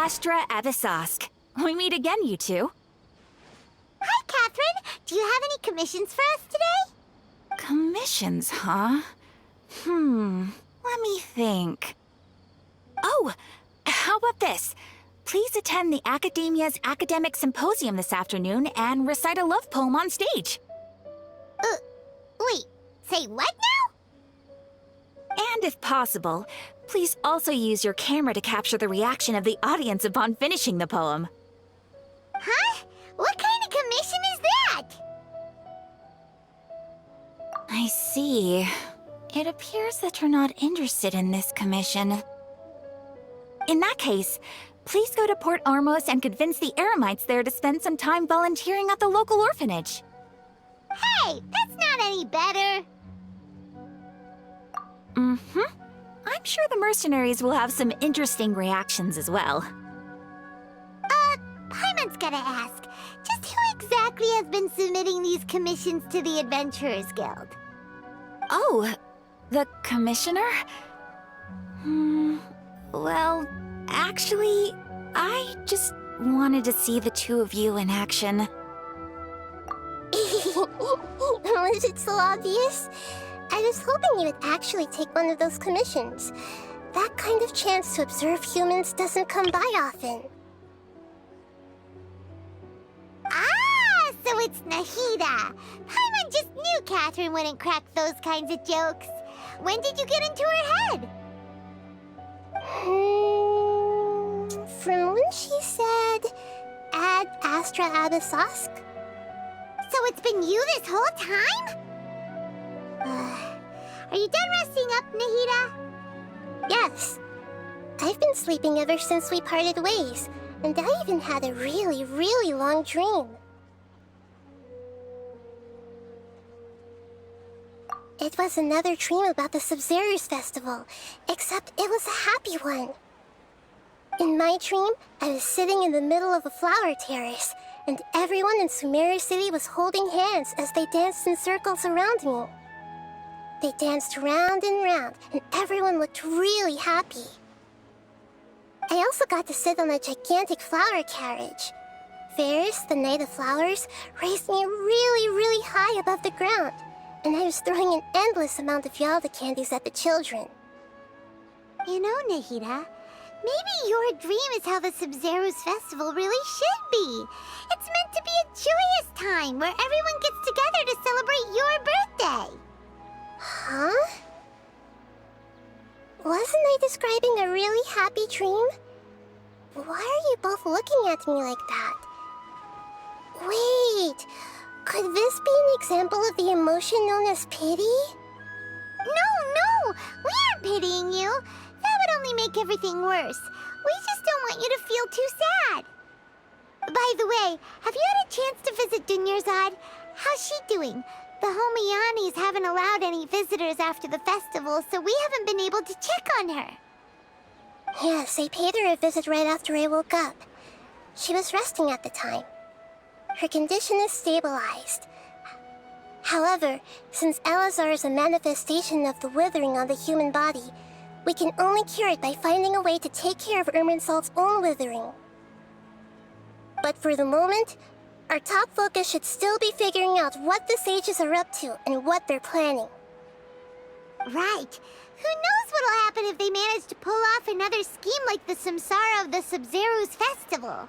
Astra Abyssosque. We meet again, you two. Hi, Catherine. Do you have any commissions for us today? Commissions, huh? Let me think. Oh, how about this? Please attend the Academia's Academic Symposium this afternoon and recite a love poem on stage. Wait, say what now? And if possible, please also use your camera to capture the reaction of the audience upon finishing the poem. Huh? What kind of commission is that? I see. It appears that you're not interested in this commission. In that case, please go to Port Ormos and convince the Eremites there to spend some time volunteering at the local orphanage. Hey, that's not any better. I'm sure the mercenaries will have some interesting reactions as well. Paimon's gotta ask, just who exactly has been submitting these commissions to the Adventurers Guild? Oh, the commissioner? Well, actually, I just wanted to see the two of you in action. Was it so obvious? I was hoping you would actually take one of those commissions. That kind of chance to observe humans doesn't come by often. Ah, so it's Nahida. Paimon just knew Catherine wouldn't crack those kinds of jokes. When did you get into her head? From when she said, "Ad Astra Abyssosque." So it's been you this whole time? Are you done resting up, Nahida? Yes. I've been sleeping ever since we parted ways, and I even had a really, really long dream. It was another dream about the Sub-Zero's festival, except it was a happy one. In my dream, I was sitting in the middle of a flower terrace, and everyone in Sumeru City was holding hands as they danced in circles around me. They danced round and round, and everyone looked really happy. I also got to sit on a gigantic flower carriage. Ferris, the Knight of Flowers, raised me really, really high above the ground, and I was throwing an endless amount of Yalda candies at the children. You know, Nahida, maybe your dream is how the Sub-Zero's festival really should be. It's meant to be a joyous time where everyone gets together to celebrate your birthday. Huh? Wasn't I describing a really happy dream? Why are you both looking at me like that? Wait, could this be an example of the emotion known as pity? No, we aren't pitying you. That would only make everything worse. We just don't want you to feel too sad. By the way, have you had a chance to visit Dunyarzad? How's she doing? The Homianis haven't allowed any visitors after the festival, so we haven't been able to check on her. Yes, I paid her a visit right after I woke up. She was resting at the time. Her condition is stabilized. However, since Elazar is a manifestation of the withering on the human body, we can only cure it by finding a way to take care of Irminsol's own withering. But for the moment, our top focus should still be figuring out what the sages are up to and what they're planning. Right. Who knows what'll happen if they manage to pull off another scheme like the Samsara of the Sub-Zero's festival.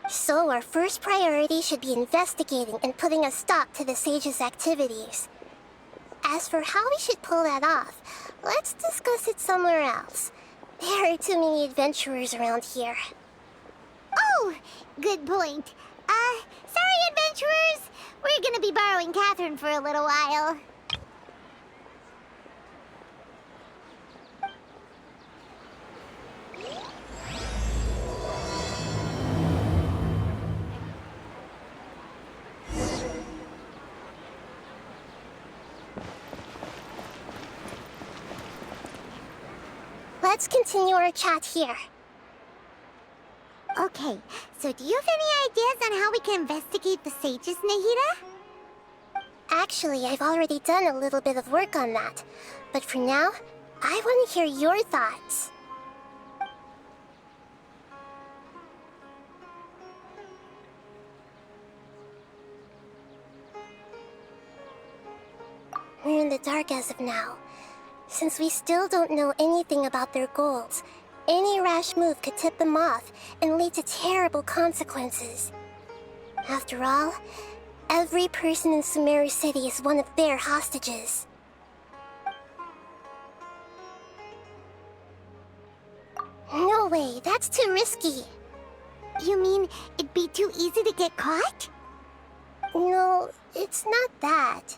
So our first priority should be investigating and putting a stop to the sages' activities. As for how we should pull that off, let's discuss it somewhere else. There are too many adventurers around here. Oh, good point. Sorry, adventurers. We're gonna be borrowing Catherine for a little while. Let's continue our chat here. Okay, so do you have any ideas on how we can investigate the sages, Nahida? Actually, I've already done a little bit of work on that. But for now, I want to hear your thoughts. in the dark as of now. Since we still don't know anything about their goals, any rash move could tip them off and lead to terrible consequences. After all, every person in Sumeru City is one of their hostages. No way, that's too risky. You mean it'd be too easy to get caught? No, it's not that.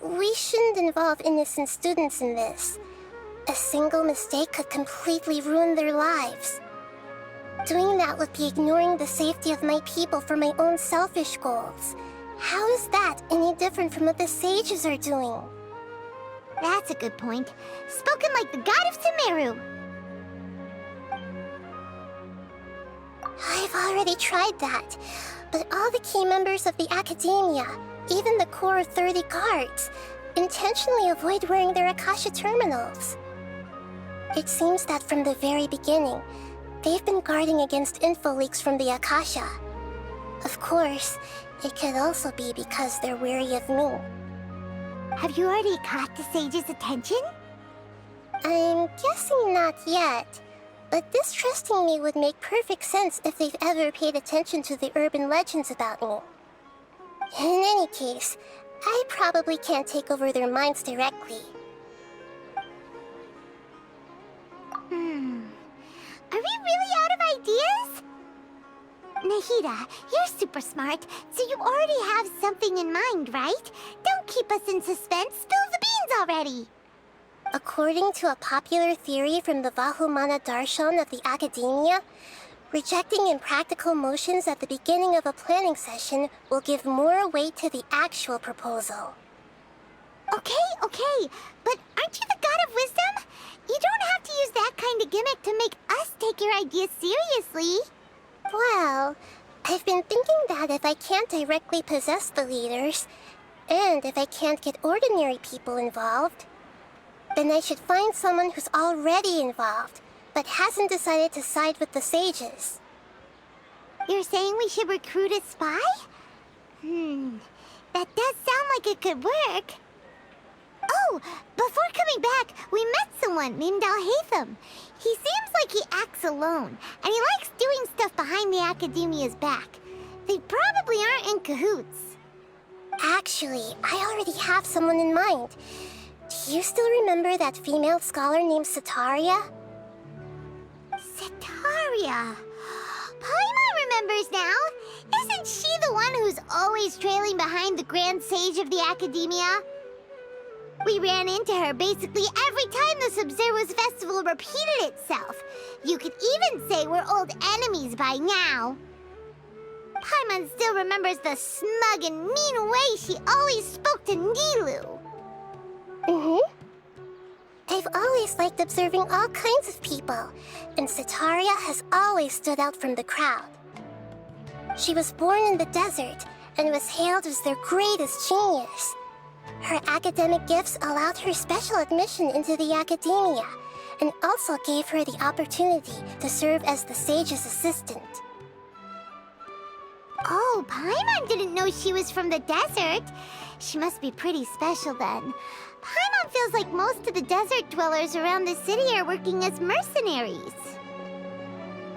We shouldn't involve innocent students in this. A single mistake could completely ruin their lives. Doing that would be ignoring the safety of my people for my own selfish goals. How is that any different from what the sages are doing? That's a good point. Spoken like the god of Sumeru. I've already tried that, but all the key members of the Academia, even the core of III.I guards, intentionally avoid wearing their Akasha terminals. It seems that from the very beginning, they've been guarding against info leaks from the Akasha. Of course, it could also be because they're wary of me. Have you already caught the sage's attention? I'm guessing not yet, but distrusting me would make perfect sense if they've ever paid attention to the urban legends about me. In any case, I probably can't take over their minds directly. Are we really out of ideas? Nahida, you're super smart, so you already have something in mind, right? Don't keep us in suspense. Spill the beans already. According to a popular theory from the Vahumana Darshan of the Academia, rejecting impractical motions at the beginning of a planning session will give more weight to the actual proposal. Okay, but aren't you the god of wisdom? You don't have to use that kind of gimmick to make us take your ideas seriously. Well, I've been thinking that if I can't directly possess the leaders, and if I can't get ordinary people involved, then I should find someone who's already involved, but hasn't decided to side with the sages. You're saying we should recruit a spy? That does sound like it could work. Oh, before coming back, we met someone named Alhaitham. He seems like he acts alone, and he likes doing stuff behind the Academia's back. They probably aren't in cahoots. Actually, I already have someone in mind. Do you still remember that female scholar named Setaria? Setaria. Paimon remembers now. Isn't she the one who's always trailing behind the Grand Sage of the Academia? We ran into her basically every time the Sub-Zero's festival repeated itself. You could even say we're old enemies by now. Paimon still remembers the smug and mean way she always spoke to Nilou. I've always liked observing all kinds of people, and Setaria has always stood out from the crowd. She was born in the desert and was hailed as their greatest genius. Her academic gifts allowed her special admission into the Academia, and also gave her the opportunity to serve as the sage's assistant. Oh, Paimon didn't know she was from the desert. She must be pretty special then. Paimon feels like most of the desert dwellers around the city are working as mercenaries.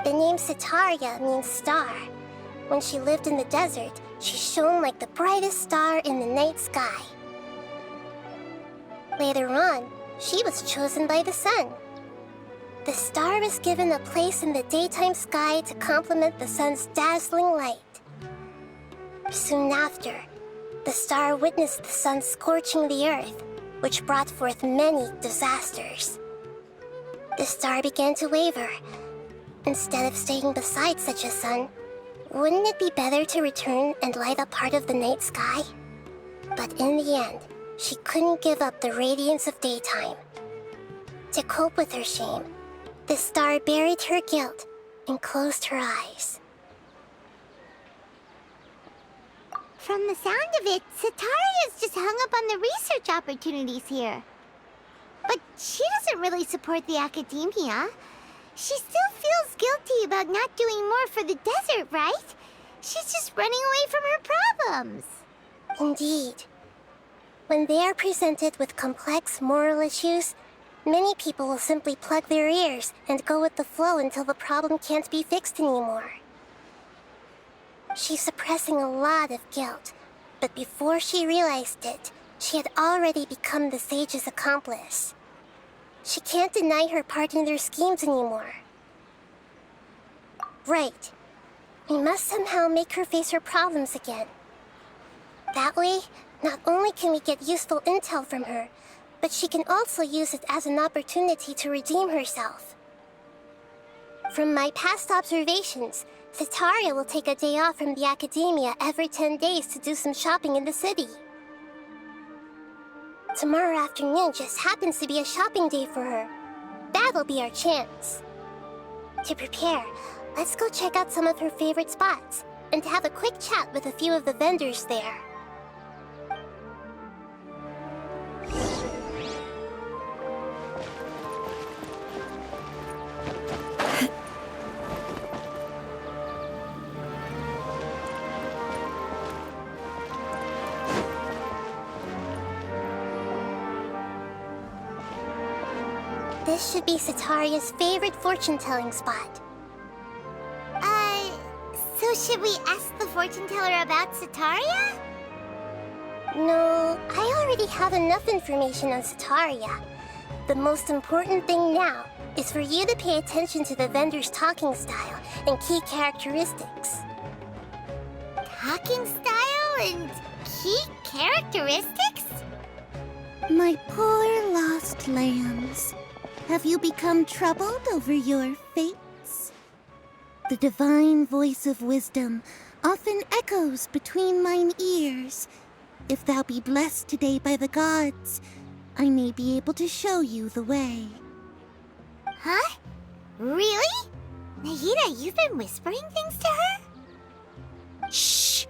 The name Setaria means star. When she lived in the desert, she shone like the brightest star in the night sky. Later on, she was chosen by the sun. The star was given a place in the daytime sky to complement the sun's dazzling light. Soon after, the star witnessed the sun scorching the earth, which brought forth many disasters. The star began to waver. Instead of staying beside such a sun, wouldn't it be better to return and light up part of the night sky? But in the end, she couldn't give up the radiance of daytime. To cope with her shame, the star buried her guilt and closed her eyes. From the sound of it, Setaria's just hung up on the research opportunities here. But she doesn't really support the Academia. She still feels guilty about not doing more for the desert, right? She's just running away from her problems. Indeed. When they are presented with complex moral issues, many people will simply plug their ears and go with the flow until the problem can't be fixed anymore. She's suppressing a lot of guilt, but before she realized it, she had already become the sage's accomplice. She can't deny her part in their schemes anymore. Right. We must somehow make her face her problems again. That way, not only can we get useful intel from her, but she can also use it as an opportunity to redeem herself. From my past observations, Cetaria will take a day off from the academia every 10 days to do some shopping in the city. Tomorrow afternoon just happens to be a shopping day for her. That'll be our chance. To prepare, let's go check out some of her favorite spots, and have a quick chat with a few of the vendors there. This should be Cetaria's favorite fortune-telling spot. So should we ask the fortune teller about Cetaria? No, I already have enough information on Cetaria. The most important thing now is for you to pay attention to the vendor's talking style and key characteristics. Talking style and key characteristics? My poor lost lambs, have you become troubled over your fates? The divine voice of wisdom often echoes between mine ears. If thou be blessed today by the gods, I may be able to show you the way. Huh? Really? Nahida, you've been whispering things to her? Shh!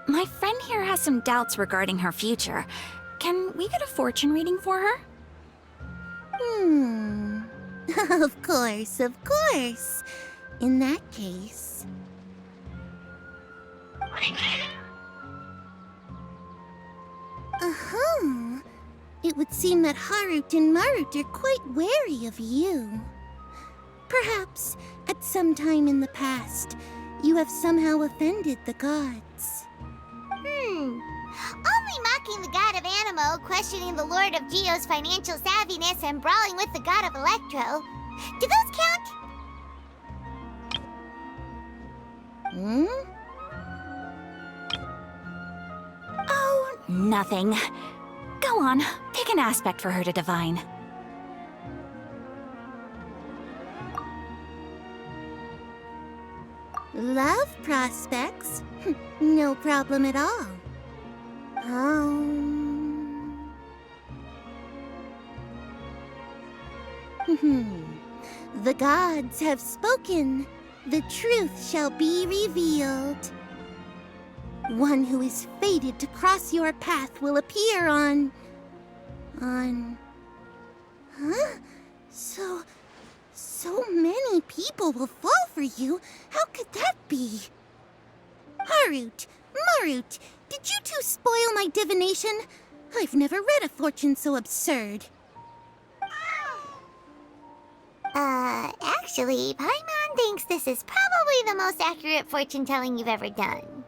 My friend here has some doubts regarding her future. Can we get a fortune reading for her? Of course, of course. In that case... It would seem that Harut and Marut are quite wary of you. Perhaps, at some time in the past, you have somehow offended the gods. Only mocking the god of Animo, questioning the lord of Geo's financial savviness, and brawling with the god of Electro. Do those count? Oh, nothing. Go on, pick an aspect for her to divine. Love prospects? No problem at all. The gods have spoken. The truth shall be revealed. One who is fated to cross your path will appear on... Huh? So many people will fall for you. How could that be? Harut, Marut, did you two spoil my divination? I've never read a fortune so absurd. Actually, Paimon thinks this is probably the most accurate fortune-telling you've ever done.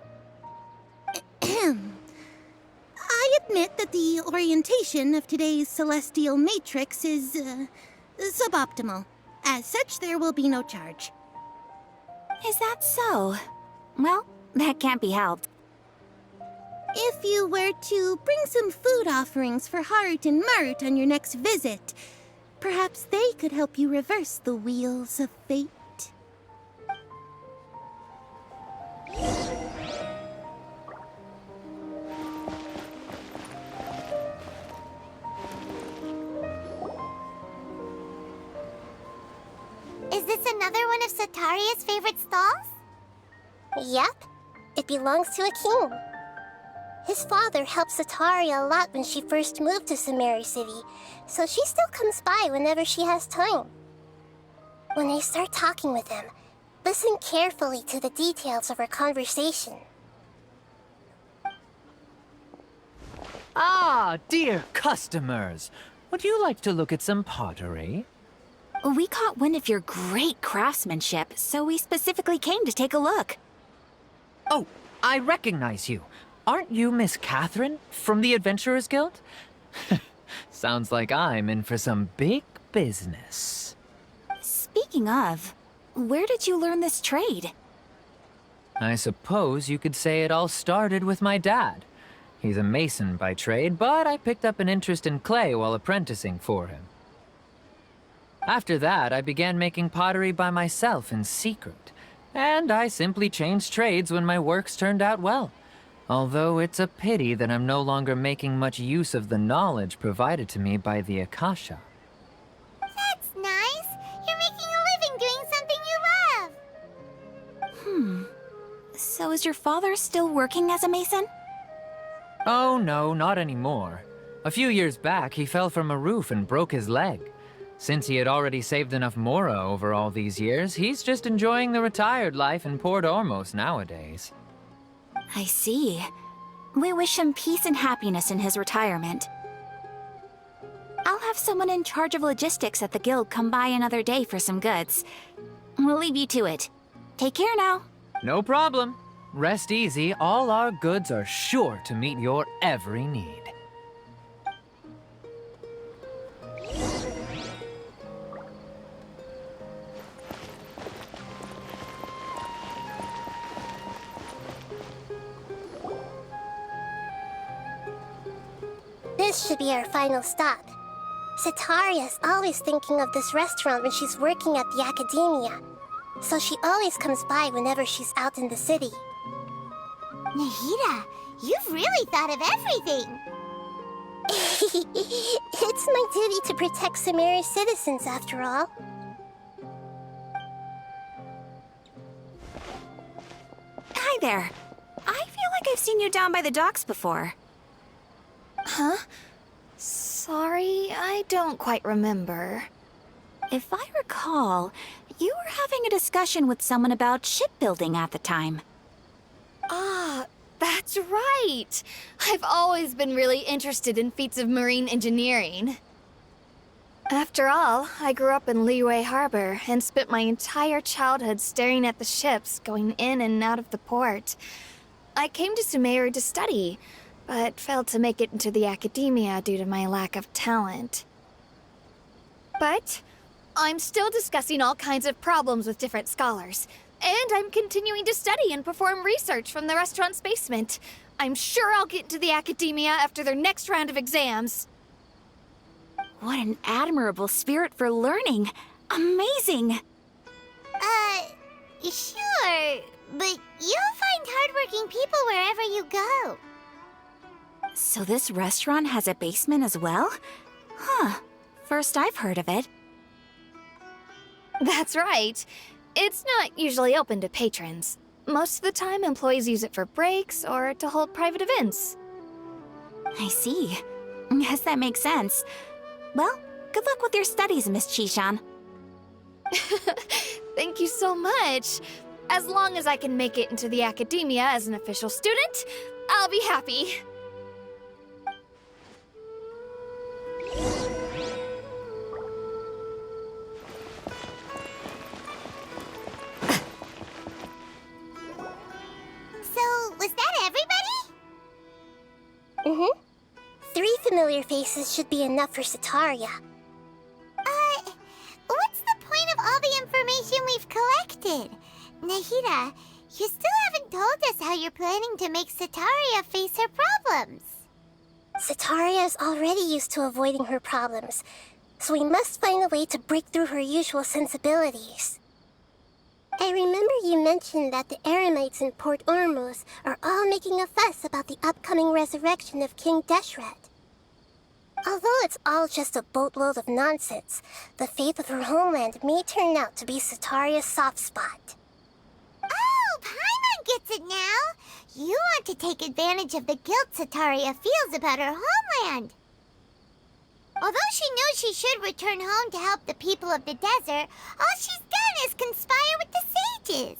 I admit that the orientation of today's celestial matrix is, suboptimal. As such, there will be no charge. Is that so? Well, that can't be helped. If you were to bring some food offerings for Harut and Marut on your next visit, perhaps they could help you reverse the wheels of fate. Is this another one of Cetaria's favorite stalls? Yep. It belongs to a king. His father helped Cetaria a lot when she first moved to Sumeru City, so she still comes by whenever she has time. When I start talking with him, listen carefully to the details of our conversation. Ah, dear customers. Would you like to look at some pottery? We caught wind of your great craftsmanship, so we specifically came to take a look. Oh, I recognize you. Aren't you Miss Catherine from the Adventurers Guild? Sounds like I'm in for some big business. Speaking of, where did you learn this trade? I suppose you could say it all started with my dad. He's a mason by trade, but I picked up an interest in clay while apprenticing for him. After that, I began making pottery by myself in secret, and I simply changed trades when my works turned out well. Although it's a pity that I'm no longer making much use of the knowledge provided to me by the Akasha. That's nice. You're making a living doing something you love. So is your father still working as a mason? Oh no, not anymore. A few years back, he fell from a roof and broke his leg. Since he had already saved enough mora over all these years, he's just enjoying the retired life in Port Ormos nowadays. I see. We wish him peace and happiness in his retirement. I'll have someone in charge of logistics at the guild come by another day for some goods. We'll leave you to it. Take care now. No problem. Rest easy, all our goods are sure to meet your every need. This should be our final stop. Sitaria's always thinking of this restaurant when she's working at the academia, so she always comes by whenever she's out in the city. Nahida, you've really thought of everything. It's my duty to protect Sumeru's citizens, after all. Hi there. I feel like I've seen you down by the docks before. Huh? Sorry, I don't quite remember. If I recall, you were having a discussion with someone about shipbuilding at the time. Ah, that's right! I've always been really interested in feats of marine engineering. After all, I grew up in Liyue Harbor and spent my entire childhood staring at the ships going in and out of the port. I came to Sumeru to study, but failed to make it into the academia due to my lack of talent. But I'm still discussing all kinds of problems with different scholars, and I'm continuing to study and perform research from the restaurant's basement. I'm sure I'll get into the academia after their next round of exams. What an admirable spirit for learning. Amazing! Sure, but you'll find hardworking people wherever you go. So this restaurant has a basement as well? Huh. First I've heard of it. That's right. It's not usually open to patrons. Most of the time, employees use it for breaks or to hold private events. I see. Guess that makes sense. Well, good luck with your studies, Miss Chishan. Thank you so much. As long as I can make it into the academia as an official student, I'll be happy. So, was that everybody? Mm-hmm. 3 familiar faces should be enough for Sitaria. What's the point of all the information we've collected? Nahida, you still haven't told us how you're planning to make Sitaria face her problems. Sitaria is already used to avoiding her problems, so we must find a way to break through her usual sensibilities. I remember you mentioned that the Eremites in Port Ormos are all making a fuss about the upcoming resurrection of King Deshret. Although it's all just a boatload of nonsense, the fate of her homeland may turn out to be Sitaria's soft spot. Oh, Paimon gets it now! You want to take advantage of the guilt Sitaria feels about her homeland. Although she knows she should return home to help the people of the desert, all she's done is conspire with the sages.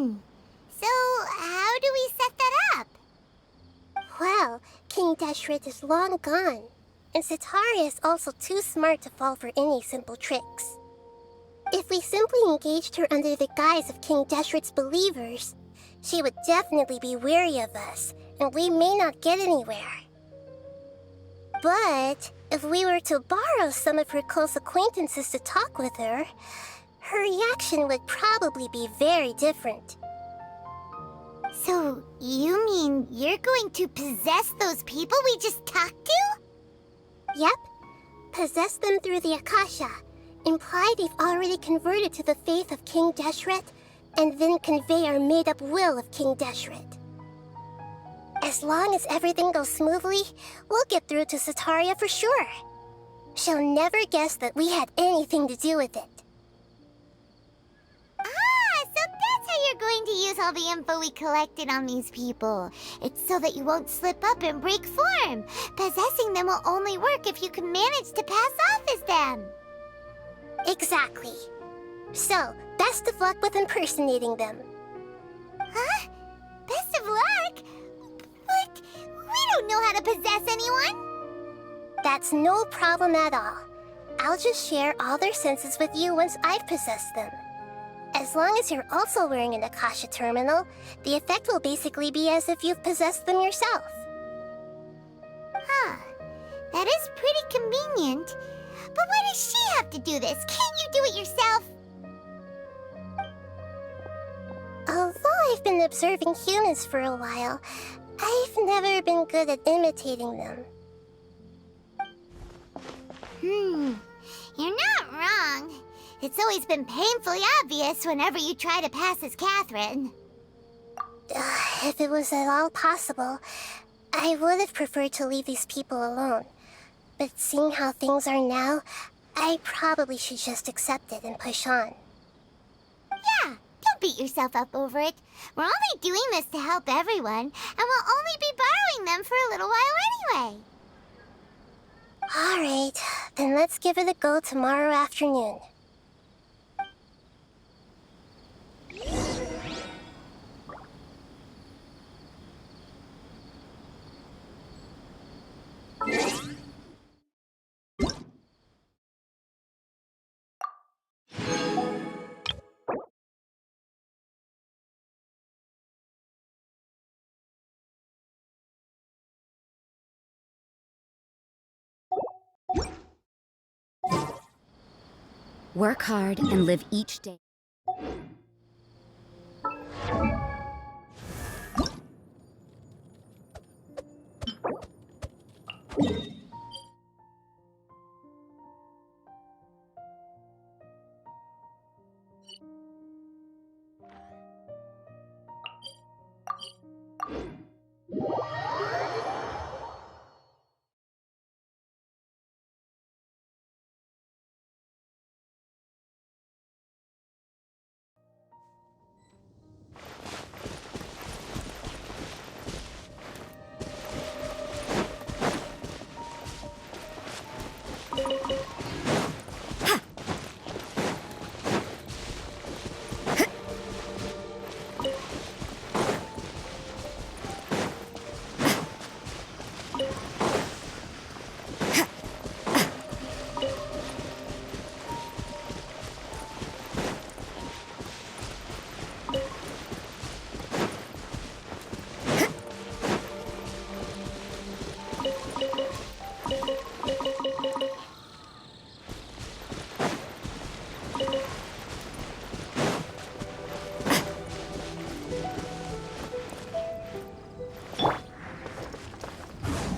So, how do we set that up? Well, King Deshret is long gone, and Sitaria is also too smart to fall for any simple tricks. If we simply engaged her under the guise of King Deshret's believers, she would definitely be wary of us, and we may not get anywhere. But if we were to borrow some of her close acquaintances to talk with her, her reaction would probably be very different. So, you mean you're going to possess those people we just talked to? Yep. Possess them through the Akasha. Imply they've already converted to the faith of King Deshret, and then convey our made-up will of King Deshret. As long as everything goes smoothly, we'll get through to Sitaria for sure. She'll never guess that we had anything to do with it. Ah, so that's how you're going to use all the info we collected on these people. It's so that you won't slip up and break form. Possessing them will only work if you can manage to pass off as them. Exactly. So, best of luck with impersonating them. Huh? Best of luck? But we don't know how to possess anyone. That's no problem at all. I'll just share all their senses with you once I've possessed them. As long as you're also wearing an Akasha terminal, the effect will basically be as if you've possessed them yourself. Huh. That is pretty convenient. But why does she have to do this? Can't you do it yourself? Although I've been observing humans for a while, I've never been good at imitating them. You're not wrong. It's always been painfully obvious whenever you try to pass as Catherine. If it was at all possible, I would have preferred to leave these people alone. But seeing how things are now, I probably should just accept it and push on. Yeah, don't beat yourself up over it. We're only doing this to help everyone, and we'll only be borrowing them for a little while anyway. Alright, then let's give it a go tomorrow afternoon. Work hard and live each day.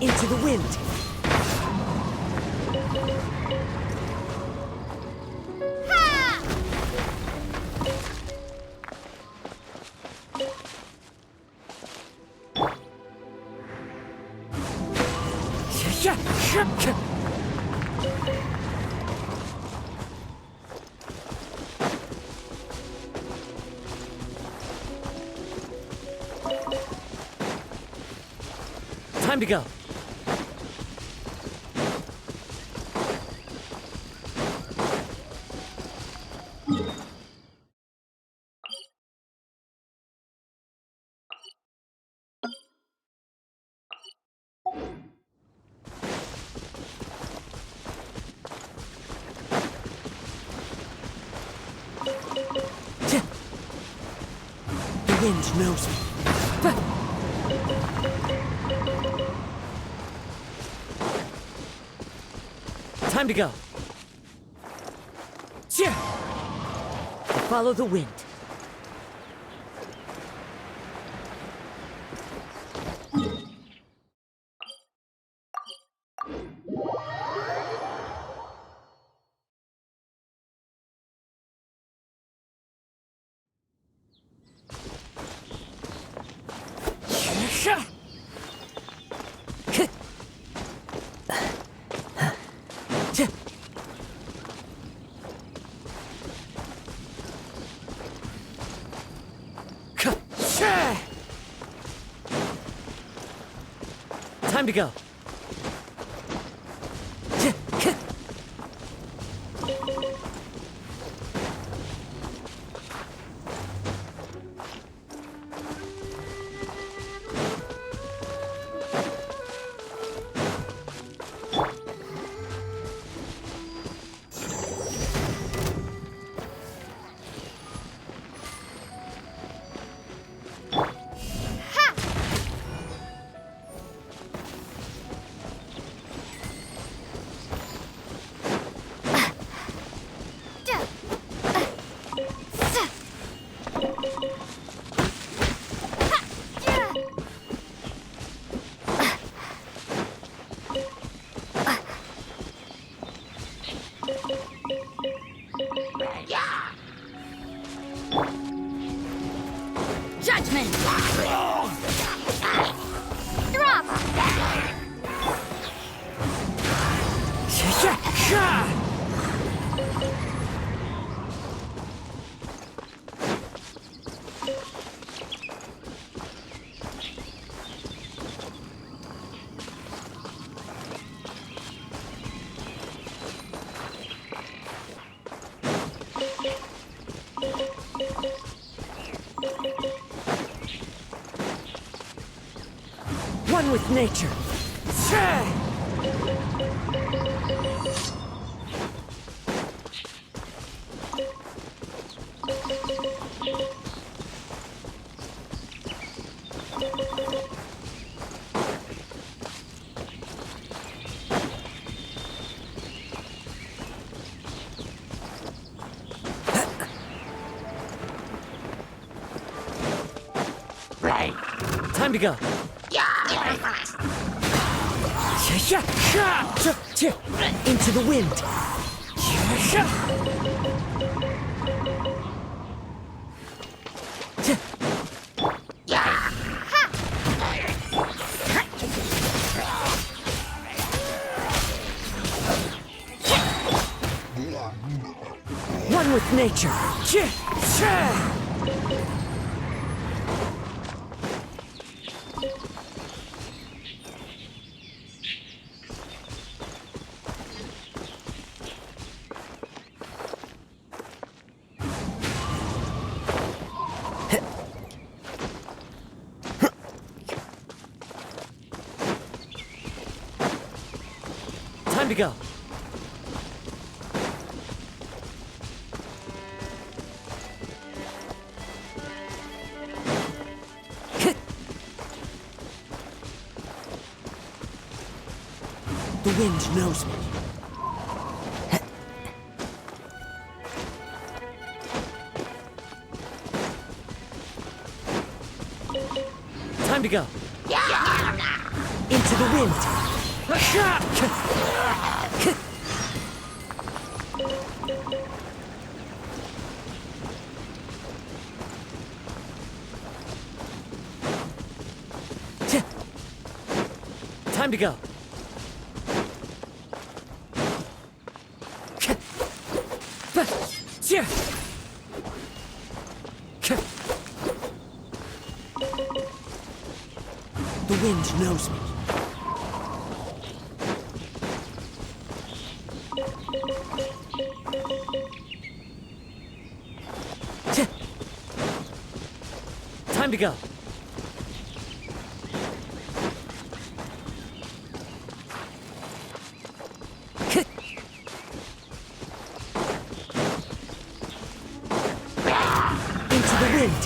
Into the wind. Time to go. wind knows me. Time to go. Cheer! Follow the wind. Time to go. Judgment! Drop! One with nature. Time to go. Into the wind. One with nature. Time to go. The wind knows me. Time to go. Into the wind. Time to go. The wind knows me. Time to go. Into the wind.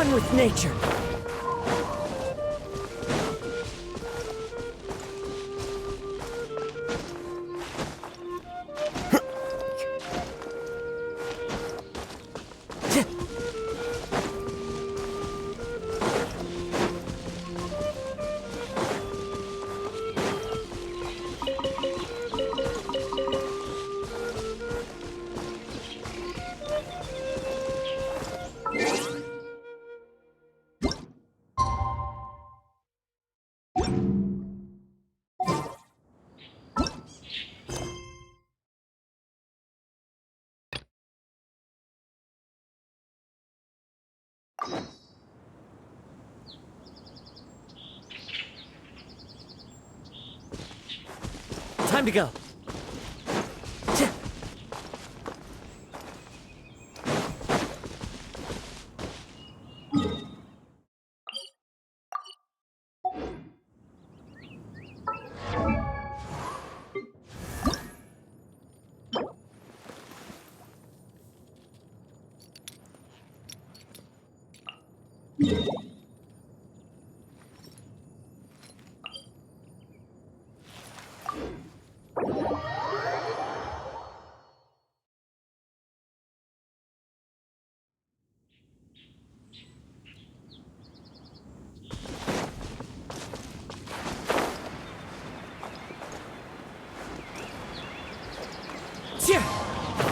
one with nature. Time to go.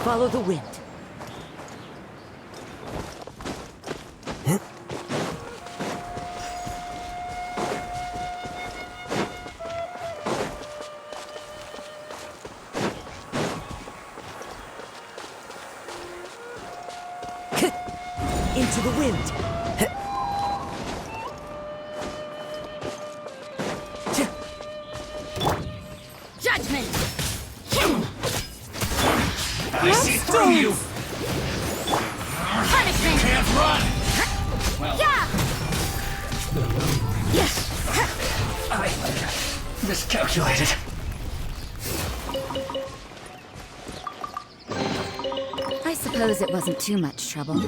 Follow the wind. Into the wind. Judgment! I see through you! Punishment! You can't run! Yeah! I miscalculated. I suppose it wasn't too much trouble.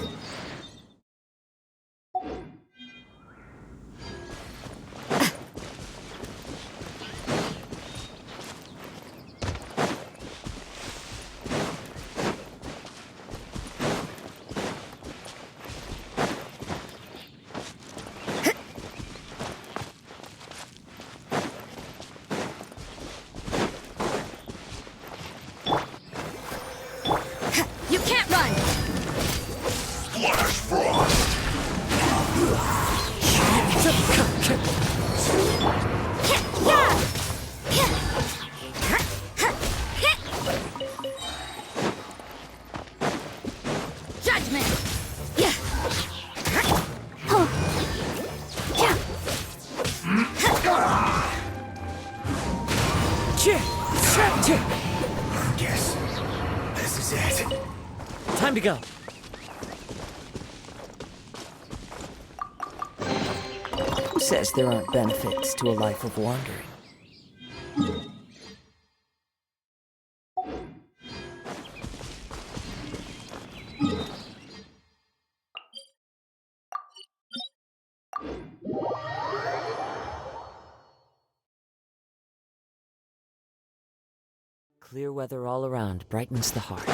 You can't run! Flash frost! Judgment! Guess this is it. Time to go. Who says there aren't benefits to a life of wandering? Clear weather all around brightens the heart.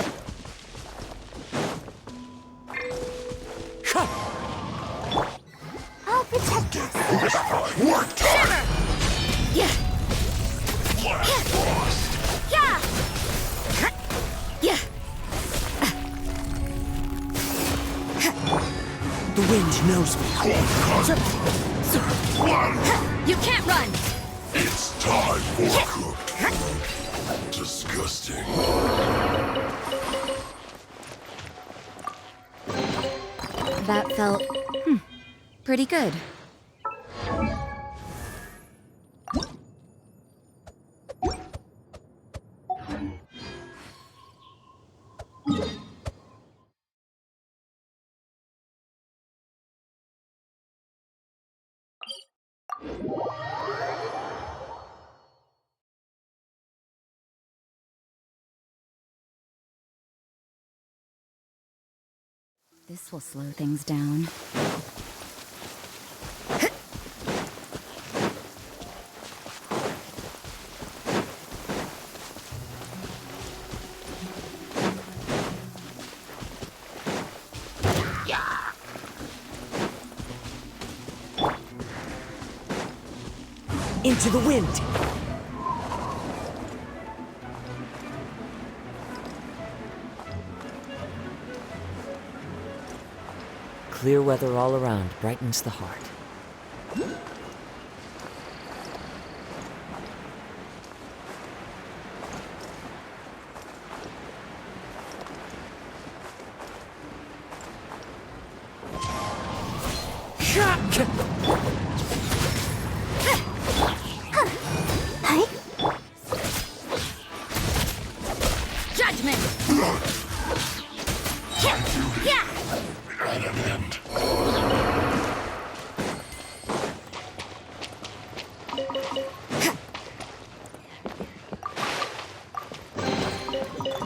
I'll protect us. Work time! Yeah! Flash frost! Yeah! Yeah! The wind knows me. You can't run! It's time for cooked food. Disgusting. That felt, pretty good. This will slow things down. Into the wind! Clear weather all around brightens the heart. Judgment! At an end.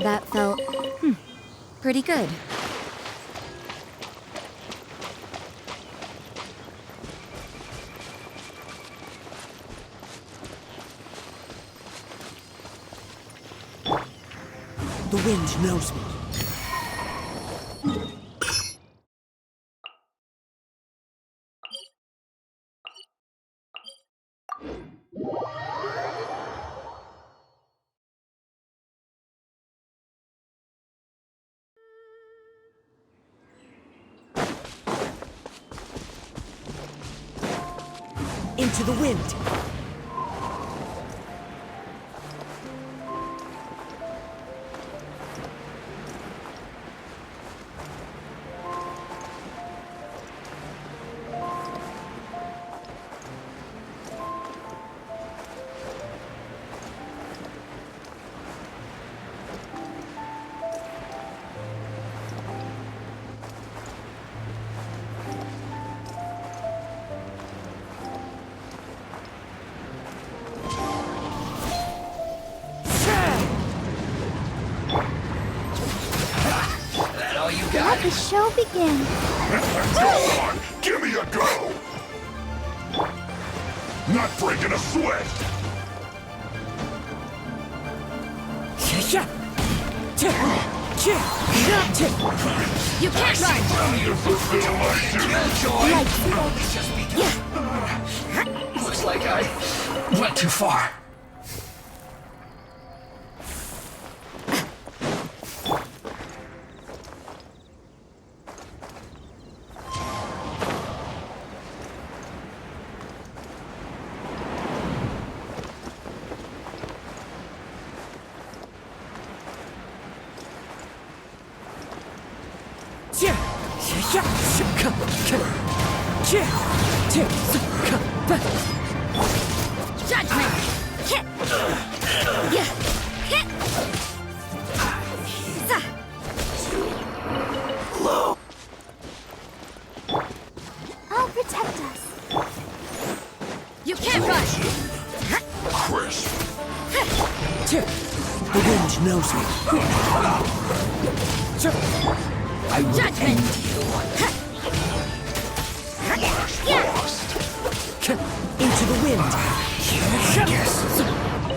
That felt, pretty good. The wind knows me. Into the wind! Let the show begin. Go on! Give me a go! Not breaking a sweat! You can't run! You fulfill my duty! Looks like I went too far. Judgment! I'll protect us. You can't run! Crisp! The wind knows me. I will Judgment! end you. Frost! Into the wind! I guess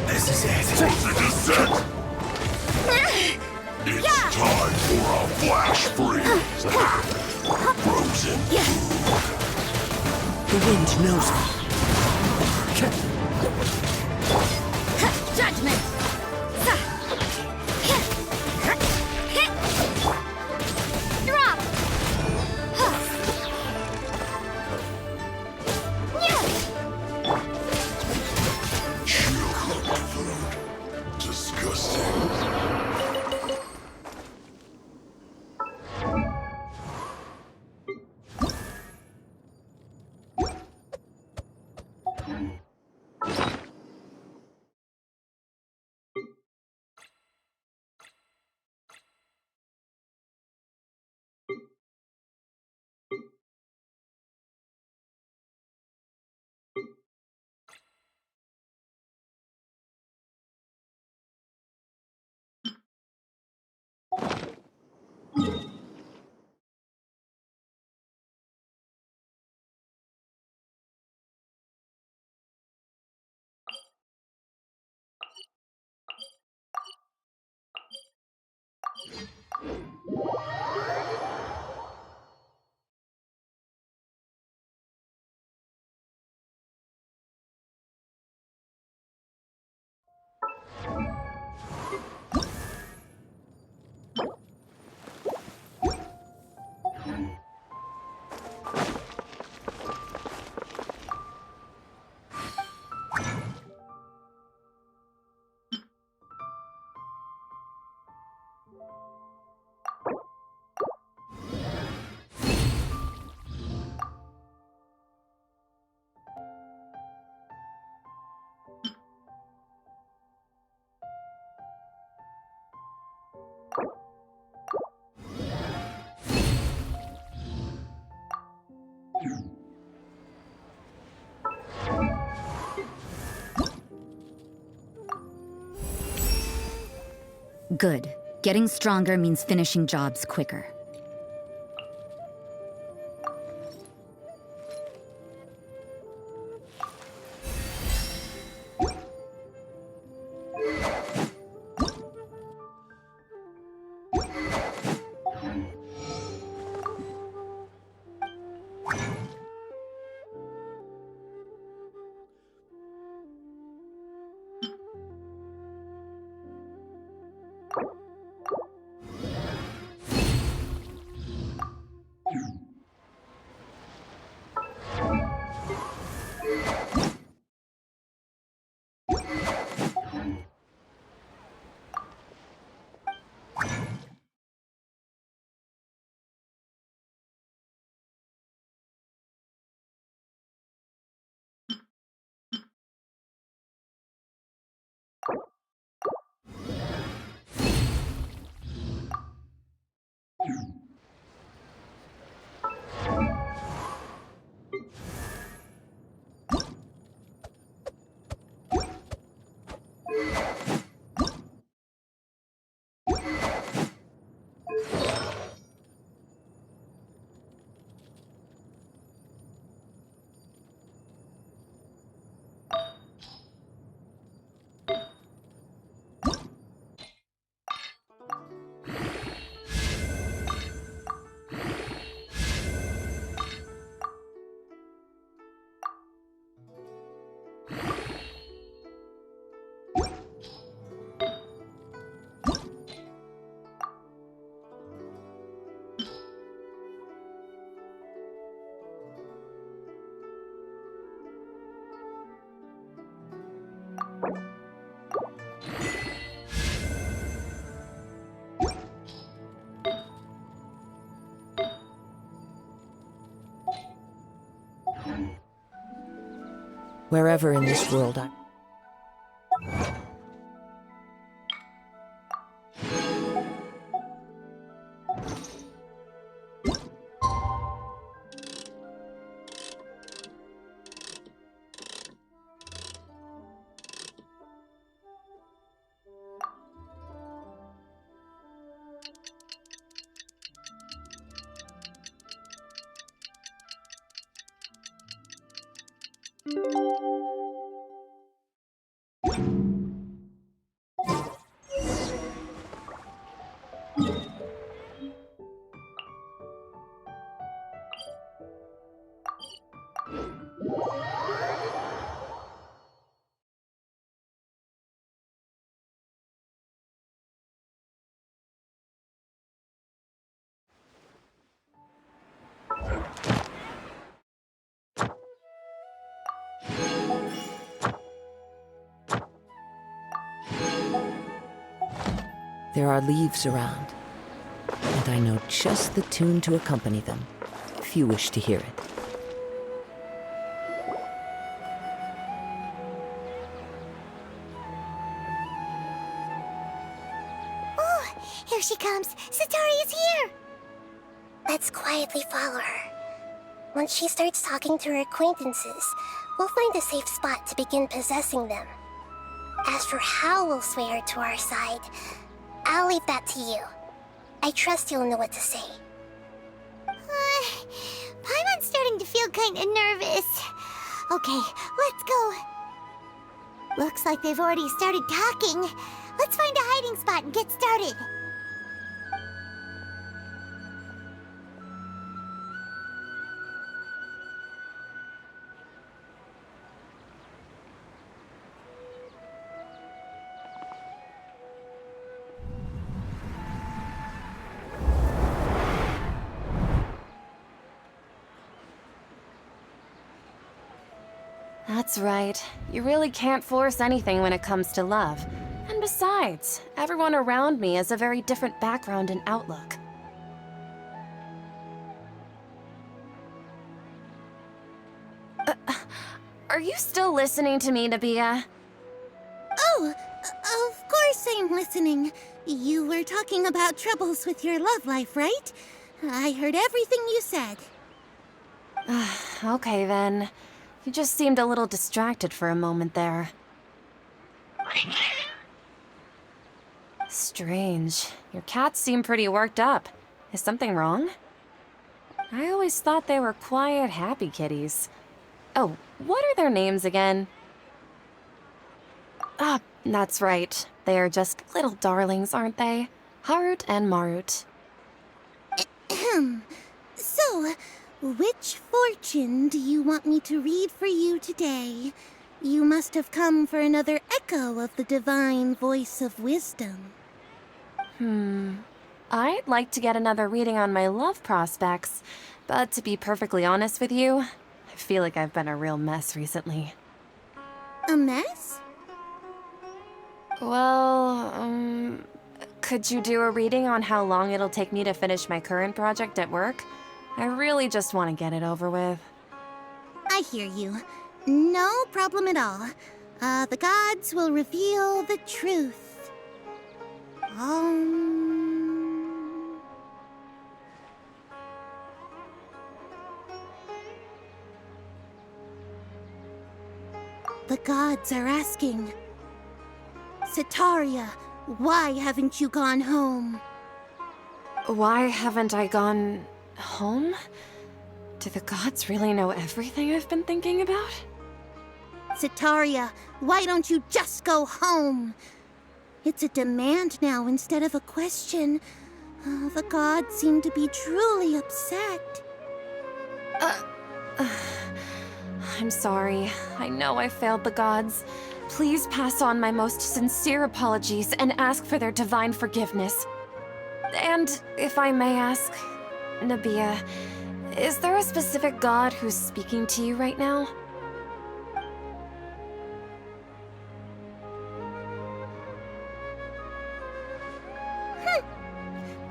this is it. The descent! It's time for a flash freeze! Frozen! The wind knows me. Judgment! Drop! Chill cooked food. Disgusting. Good. Getting stronger means finishing jobs quicker. Wherever in this world I... There are leaves around, and I know just the tune to accompany them, if you wish to hear it. Oh, here she comes. Satori is here! Let's quietly follow her. Once she starts talking to her acquaintances, we'll find a safe spot to begin possessing them. As for how we'll sway her to our side, I'll leave that to you. I trust you'll know what to say. Paimon's starting to feel kinda nervous. Okay, let's go. Looks like they've already started talking. Let's find a hiding spot and get started. That's right. You really can't force anything when it comes to love. And besides, everyone around me has a very different background and outlook. Are you still listening to me, Nabia? Oh, of course I'm listening. You were talking about troubles with your love life, right? I heard everything you said. Okay then. You just seemed a little distracted for a moment there. Strange. Your cats seem pretty worked up. Is something wrong? I always thought they were quiet, happy kitties. Oh, what are their names again? Ah, that's right. They are just little darlings, aren't they? Harut and Marut. So, which fortune do you want me to read for you today? You must have come for another echo of the divine voice of wisdom. I'd like to get another reading on my love prospects, but to be perfectly honest with you, I feel like I've been a real mess recently. A mess? Well, could you do a reading on how long it'll take me to finish my current project at work? I really just want to get it over with. I hear you. No problem at all. The gods will reveal the truth. The gods are asking. Setaria, why haven't you gone home? Why haven't I gone home? Do the gods really know everything I've been thinking about? Setaria, why don't you just go home? It's a demand now instead of a question. The gods seem to be truly upset. I'm sorry. I know I failed the gods. Please pass on my most sincere apologies and ask for their divine forgiveness. And if I may ask, Nabia, is there a specific god who's speaking to you right now?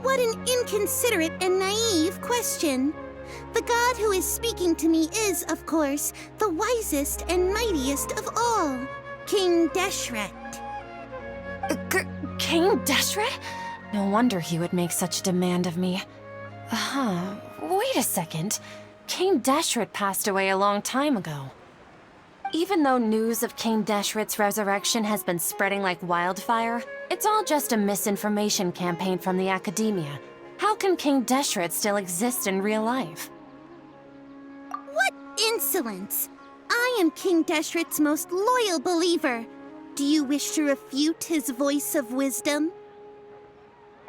What an inconsiderate and naive question. The god who is speaking to me is, of course, the wisest and mightiest of all, King Deshret. King Deshret? No wonder he would make such a demand of me. Wait a second. King Deshret passed away a long time ago. Even though news of King Deshret's resurrection has been spreading like wildfire, it's all just a misinformation campaign from the academia. How can King Deshret still exist in real life? What insolence! I am King Deshret's most loyal believer. Do you wish to refute his voice of wisdom?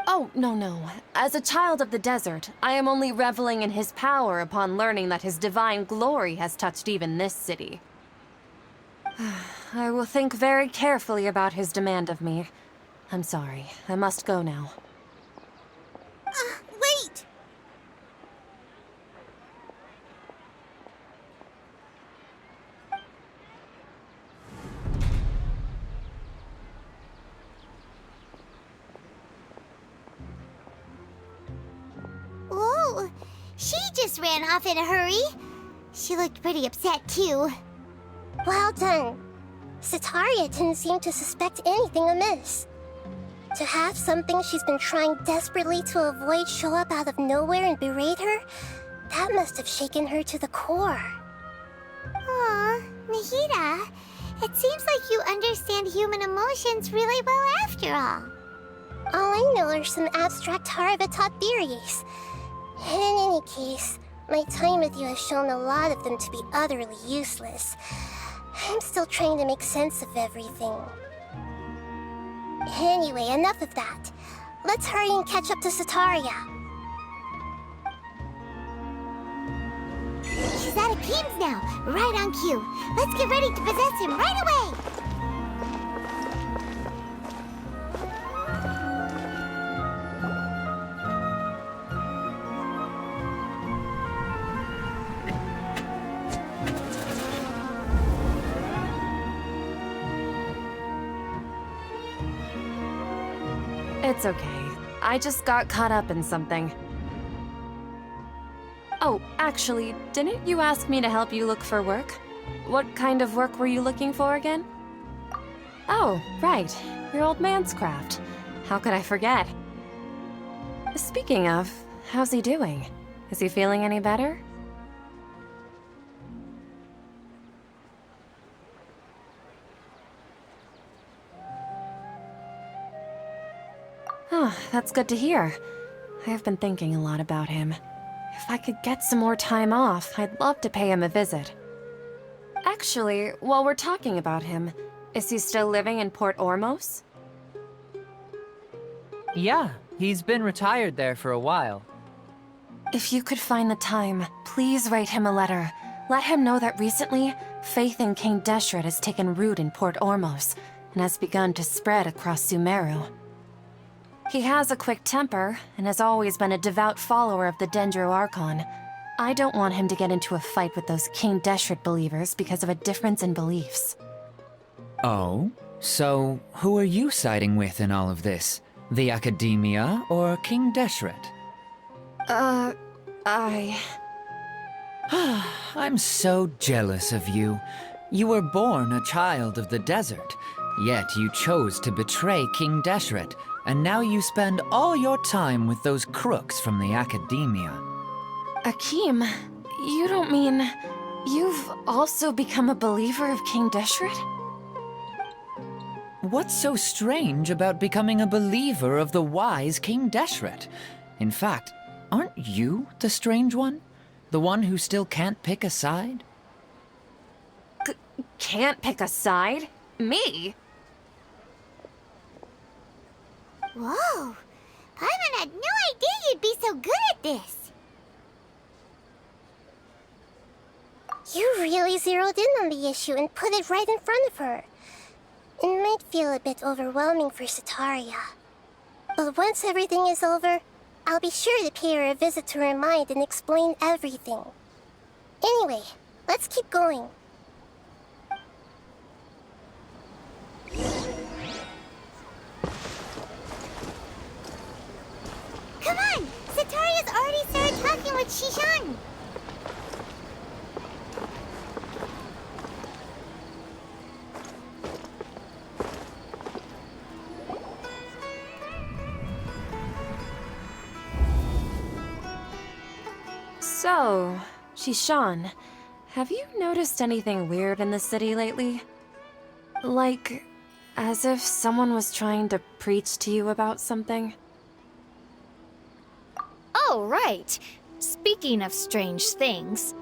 Oh, no. As a child of the desert, I am only reveling in his power upon learning that his divine glory has touched even this city. I will think very carefully about his demand of me. I'm sorry. I must go now. Wait! Ooh, she just ran off in a hurry. She looked pretty upset, too. Well done. Setaria didn't seem to suspect anything amiss. To have something she's been trying desperately to avoid show up out of nowhere and berate her, that must have shaken her to the core. Aw, Nahida, it seems like you understand human emotions really well after all. All I know are some abstract Haravatot theories. And in any case, my time with you has shown a lot of them to be utterly useless. I'm still trying to make sense of everything. Anyway, enough of that. Let's hurry and catch up to Setaria. She's out of games now, right on cue. Let's get ready to possess him right away! It's okay. I just got caught up in something. Oh, actually, didn't you ask me to help you look for work? What kind of work were you looking for again? Oh, right. Your old man's craft. How could I forget? Speaking of, how's he doing? Is he feeling any better? That's good to hear. I have been thinking a lot about him. If I could get some more time off, I'd love to pay him a visit. Actually, while we're talking about him, is he still living in Port Ormos? Yeah, he's been retired there for a while. If you could find the time, please write him a letter. Let him know that recently, faith in King Deshret has taken root in Port Ormos and has begun to spread across Sumeru. He has a quick temper and has always been a devout follower of the Dendro Archon. I don't want him to get into a fight with those King Deshret believers because of a difference in beliefs. Oh? So, who are you siding with in all of this? The Academia or King Deshret? I'm so jealous of you. You were born a child of the desert, yet you chose to betray King Deshret, and now you spend all your time with those crooks from the Academia. Akeem, you don't mean you've also become a believer of King Deshret? What's so strange about becoming a believer of the wise King Deshret? In fact, aren't you the strange one? The one who still can't pick a side? Can't pick a side? Me? Whoa! Paimon had no idea you'd be so good at this! You really zeroed in on the issue and put it right in front of her. It might feel a bit overwhelming for Setaria. But once everything is over, I'll be sure to pay her a visit to her mind and explain everything. Anyway, let's keep going. Come on! Setaria's already started talking with Shishan! So, Shishan, have you noticed anything weird in the city lately? Like, as if someone was trying to preach to you about something? Oh, right. Speaking of strange things,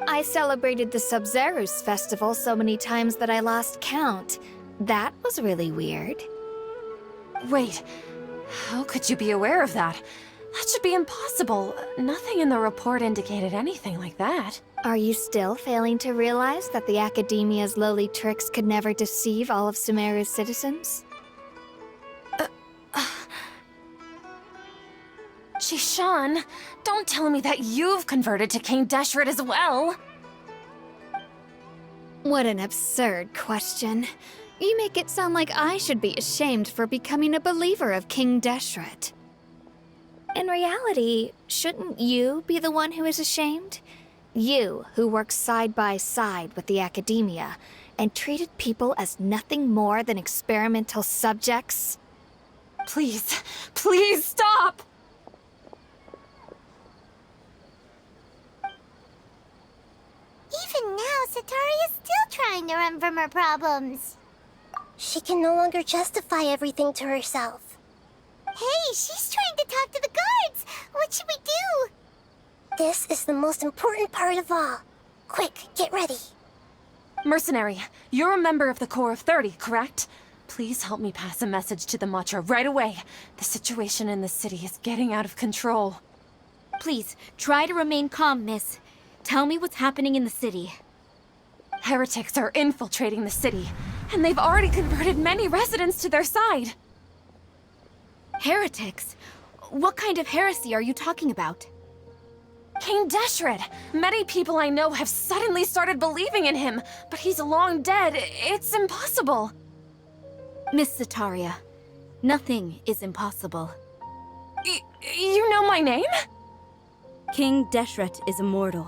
I celebrated the Sub-Zerus festival so many times that I lost count. That was really weird. Wait, how could you be aware of that? That should be impossible. Nothing in the report indicated anything like that. Are you still failing to realize that the Academia's lowly tricks could never deceive all of Sumeru's citizens? Shishan, don't tell me that you've converted to King Deshret as well! What an absurd question. You make it sound like I should be ashamed for becoming a believer of King Deshret. In reality, shouldn't you be the one who is ashamed? You, who worked side by side with the Academia and treated people as nothing more than experimental subjects? Please, please stop! Even now, Setaria's still trying to run from her problems. She can no longer justify everything to herself. Hey, she's trying to talk to the guards! What should we do? This is the most important part of all. Quick, get ready. Mercenary, you're a member of the Corps of 30, correct? Please help me pass a message to the Matcha right away. The situation in the city is getting out of control. Please, try to remain calm, miss. Tell me what's happening in the city. Heretics are infiltrating the city, and they've already converted many residents to their side. Heretics? What kind of heresy are you talking about? King Deshret! Many people I know have suddenly started believing in him, but he's long dead. It's impossible. Miss Setaria, nothing is impossible. You know my name? King Deshret is immortal,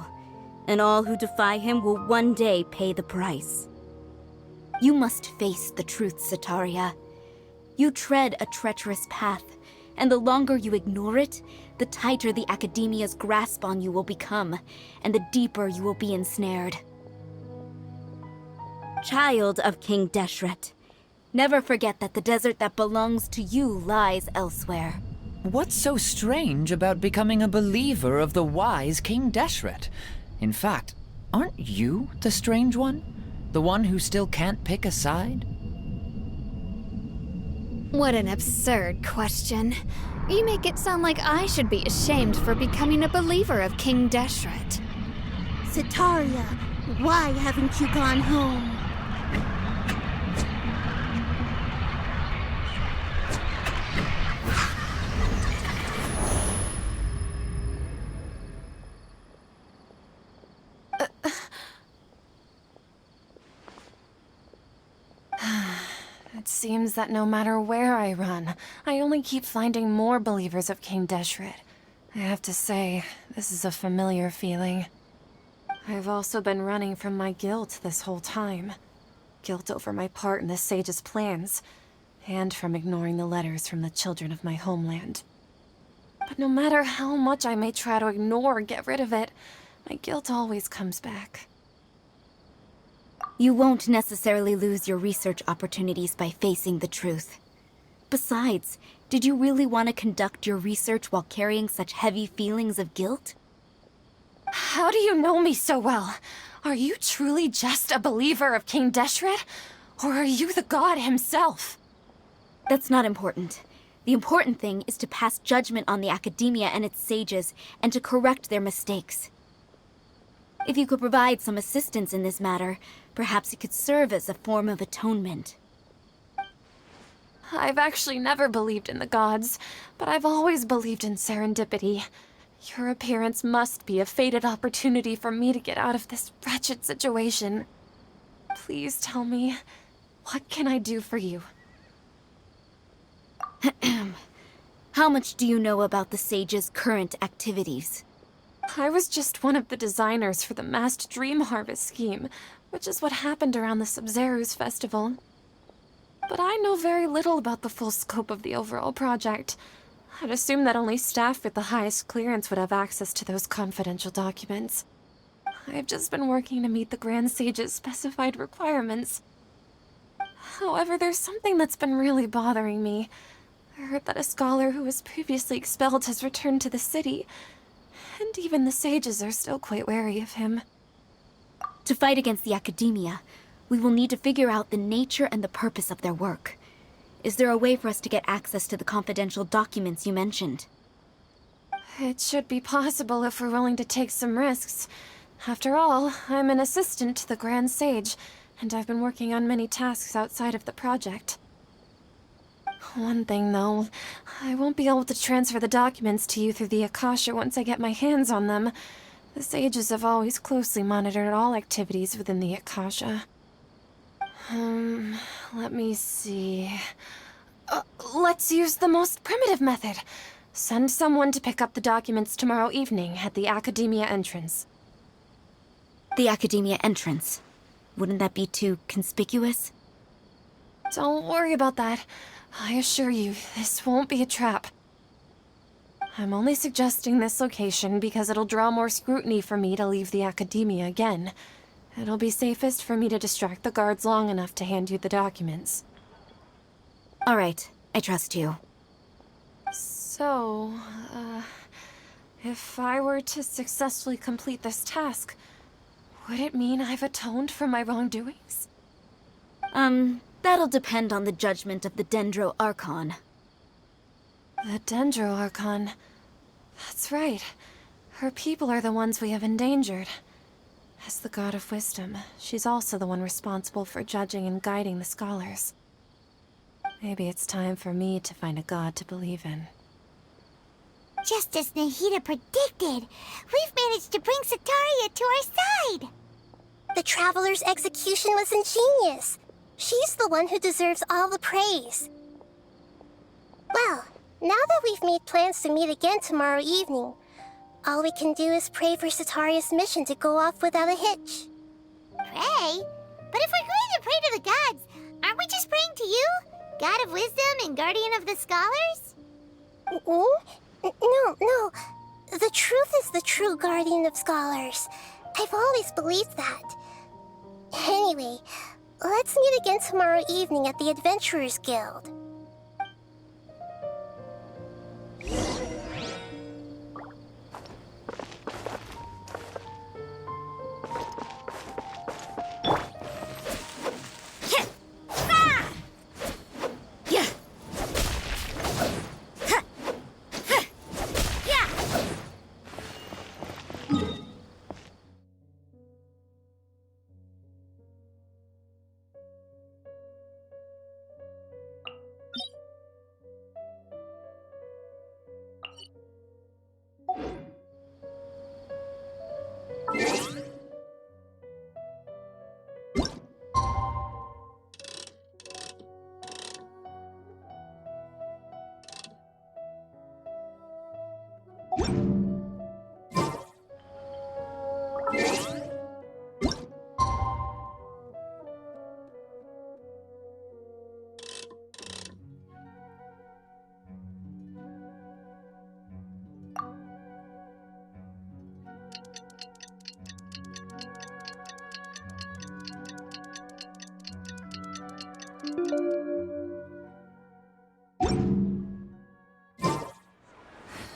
and all who defy him will one day pay the price. You must face the truth, Setaria. You tread a treacherous path, and the longer you ignore it, the tighter the Academia's grasp on you will become, and the deeper you will be ensnared. Child of King Deshret, Never forget that the desert that belongs to you lies elsewhere. What's so strange about becoming a believer of the wise King Deshret? In fact, aren't you the strange one? The one who still can't pick a side? What an absurd question. You make it sound like I should be ashamed for becoming a believer of King Deshret. Sitaria, why haven't you gone home? It seems that no matter where I run, I only keep finding more believers of King Deshret. I have to say, this is a familiar feeling. I've also been running from my guilt this whole time. Guilt over my part in the Sage's plans, and from ignoring the letters from the children of my homeland. But no matter how much I may try to ignore or get rid of it, my guilt always comes back. You won't necessarily lose your research opportunities by facing the truth. Besides, did you really want to conduct your research while carrying such heavy feelings of guilt? How do you know me so well? Are you truly just a believer of King Deshret? Or are you the god himself? That's not important. The important thing is to pass judgment on the academia and its sages, and to correct their mistakes. If you could provide some assistance in this matter, perhaps it could serve as a form of atonement. I've actually never believed in the gods, but I've always believed in serendipity. Your appearance must be a fated opportunity for me to get out of this wretched situation. Please tell me, what can I do for you? How much do you know about the sage's current activities? I was just one of the designers for the massed dream harvest scheme, which is what happened around the Sub-Zeru's festival. But I know very little about the full scope of the overall project. I'd assume that only staff with the highest clearance would have access to those confidential documents. I've just been working to meet the Grand Sage's specified requirements. However, there's something that's been really bothering me. I heard that a scholar who was previously expelled has returned to the city, and even the sages are still quite wary of him. To fight against the academia, we will need to figure out the nature and the purpose of their work. Is there a way for us to get access to the confidential documents you mentioned? It should be possible if we're willing to take some risks. After all, I'm an assistant to the Grand Sage, and I've been working on many tasks outside of the project. One thing, though, I won't be able to transfer the documents to you through the Akasha once I get my hands on them. The sages have always closely monitored all activities within the Akasha. Let me see... let's use the most primitive method. Send someone to pick up the documents tomorrow evening at the Academia entrance. The Academia entrance? Wouldn't that be too conspicuous? Don't worry about that. I assure you, this won't be a trap. I'm only suggesting this location because it'll draw more scrutiny for me to leave the Academia again. It'll be safest for me to distract the guards long enough to hand you the documents. All right, I trust you. So, if I were to successfully complete this task, would it mean I've atoned for my wrongdoings? That'll depend on the judgment of the Dendro Archon. The Dendro Archon. That's right. Her people are the ones we have endangered. As the God of Wisdom, she's also the one responsible for judging and guiding the scholars. Maybe it's time for me to find a god to believe in. Just as Nahida predicted, we've managed to bring Sitaria to our side! The Traveler's execution was ingenious. She's the one who deserves all the praise. Well, now that we've made plans to meet again tomorrow evening, all we can do is pray for Sitaria's mission to go off without a hitch. Pray? But if we're going to pray to the gods, aren't we just praying to you? God of Wisdom and Guardian of the Scholars? No. The truth is the true Guardian of Scholars. I've always believed that. Anyway, let's meet again tomorrow evening at the Adventurers Guild.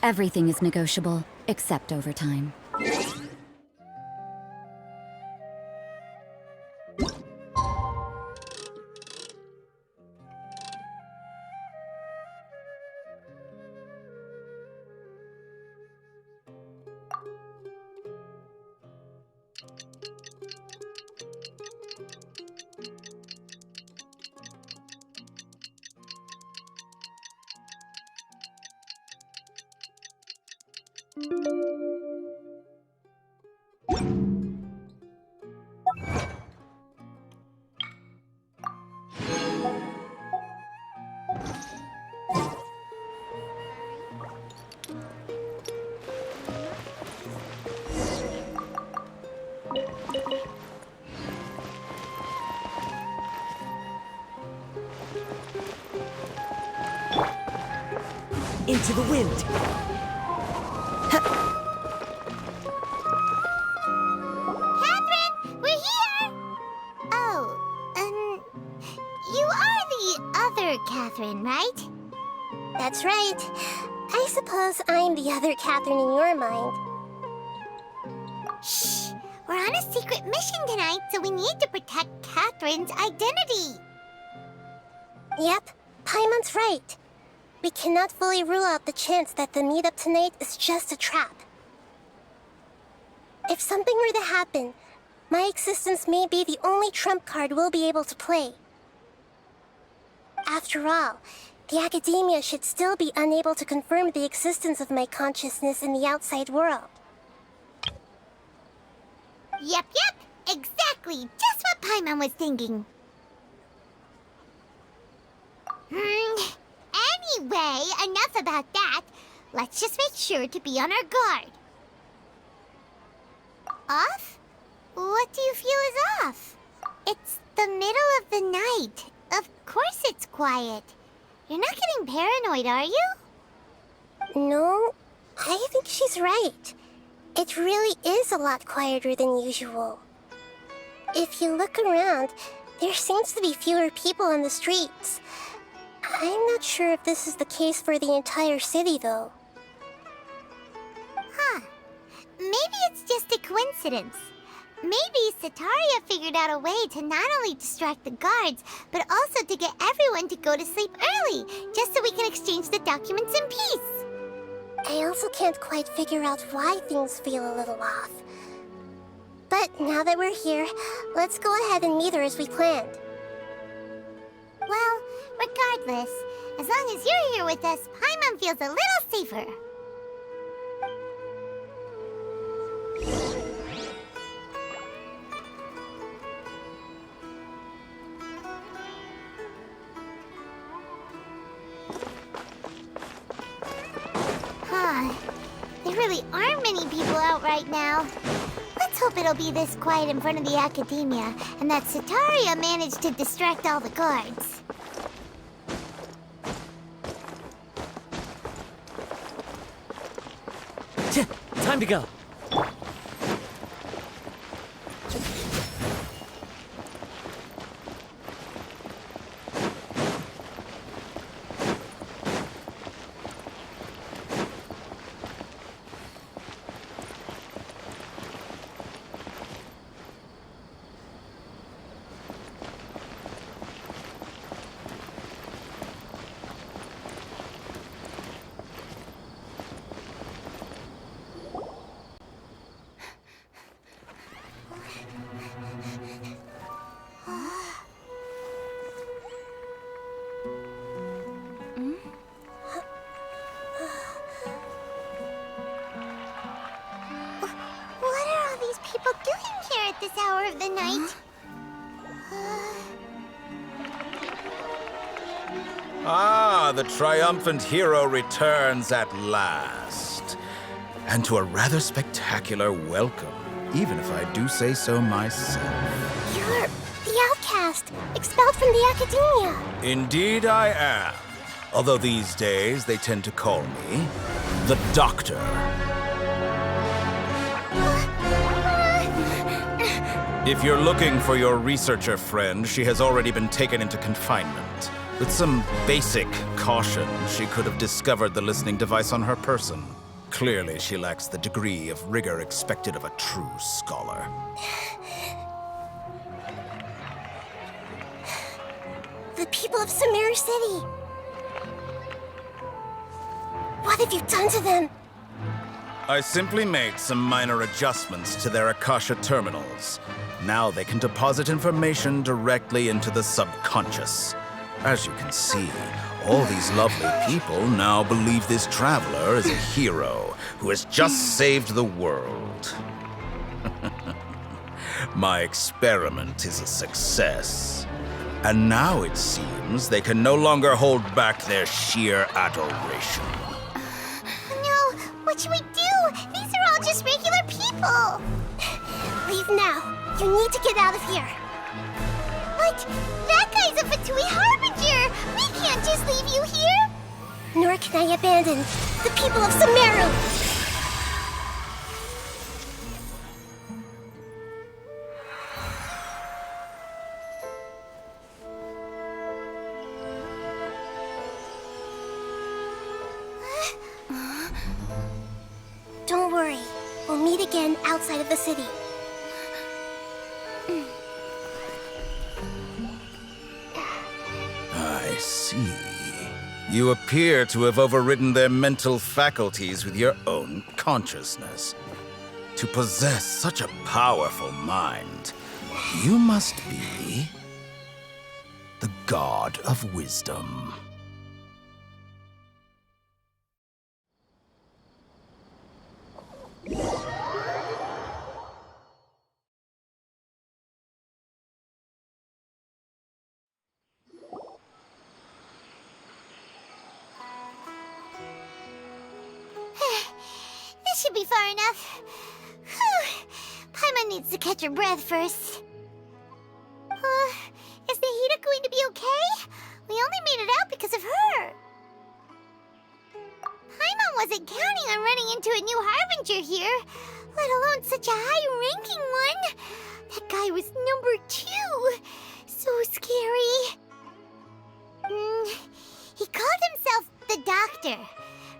Everything is negotiable, except overtime. Into the wind! Catherine, we're here! Oh, you are the other Catherine, right? That's right. I suppose I'm the other Catherine in your mind. Shh! We're on a secret mission tonight, so we need to protect Catherine's identity. Yep, Paimon's right. We cannot fully rule out the chance that the meetup tonight is just a trap. If something were to happen, my existence may be the only trump card we'll be able to play. After all, the Academia should still be unable to confirm the existence of my consciousness in the outside world. Yep, exactly. Just what Paimon was thinking. Anyway, enough about that. Let's just make sure to be on our guard. Off? What do you feel is off? It's the middle of the night. Of course it's quiet. You're not getting paranoid, are you? No, I think she's right. It really is a lot quieter than usual. If you look around, there seems to be fewer people on the streets. I'm not sure if this is the case for the entire city, though. Huh. Maybe it's just a coincidence. Maybe Sataria figured out a way to not only distract the guards, but also to get everyone to go to sleep early, just so we can exchange the documents in peace. I also can't quite figure out why things feel a little off. But now that we're here, let's go ahead and meet her as we planned. Well, regardless, as long as you're here with us, Paimon feels a little safer. There really aren't many people out right now. Let's hope it'll be this quiet in front of the Academia, and that Sataria managed to distract all the guards. Time to go. at this hour of the night. Ah, the triumphant hero returns at last. And to a rather spectacular welcome, even if I do say so myself. You're the outcast, expelled from the academia. Indeed I am. Although these days they tend to call me the Doctor. If you're looking for your researcher friend, she has already been taken into confinement. With some basic caution, she could have discovered the listening device on her person. Clearly, she lacks the degree of rigor expected of a true scholar. The people of Sumeru City. What have you done to them? I simply made some minor adjustments to their Akasha terminals. Now they can deposit information directly into the subconscious. As you can see, all these lovely people now believe this traveler is a hero who has just saved the world. My experiment is a success. And now it seems they can no longer hold back their sheer adoration. No, what should we do? These are all just regular people. Leave now. You need to get out of here. But that guy's a Fatui Harbinger. We can't just leave you here. Nor can I abandon the people of Sumeru. Don't worry. We'll meet again outside of the city. I see. You appear to have overridden their mental faculties with your own consciousness. To possess such a powerful mind, you must be the god of wisdom. This should be far enough. Whew. Paimon needs to catch her breath first. Is Nahida going to be okay? We only made it out because of her. Paimon wasn't counting on running into a new Harbinger here, let alone such a high-ranking one. That guy was number 2. So scary. He called himself the Doctor.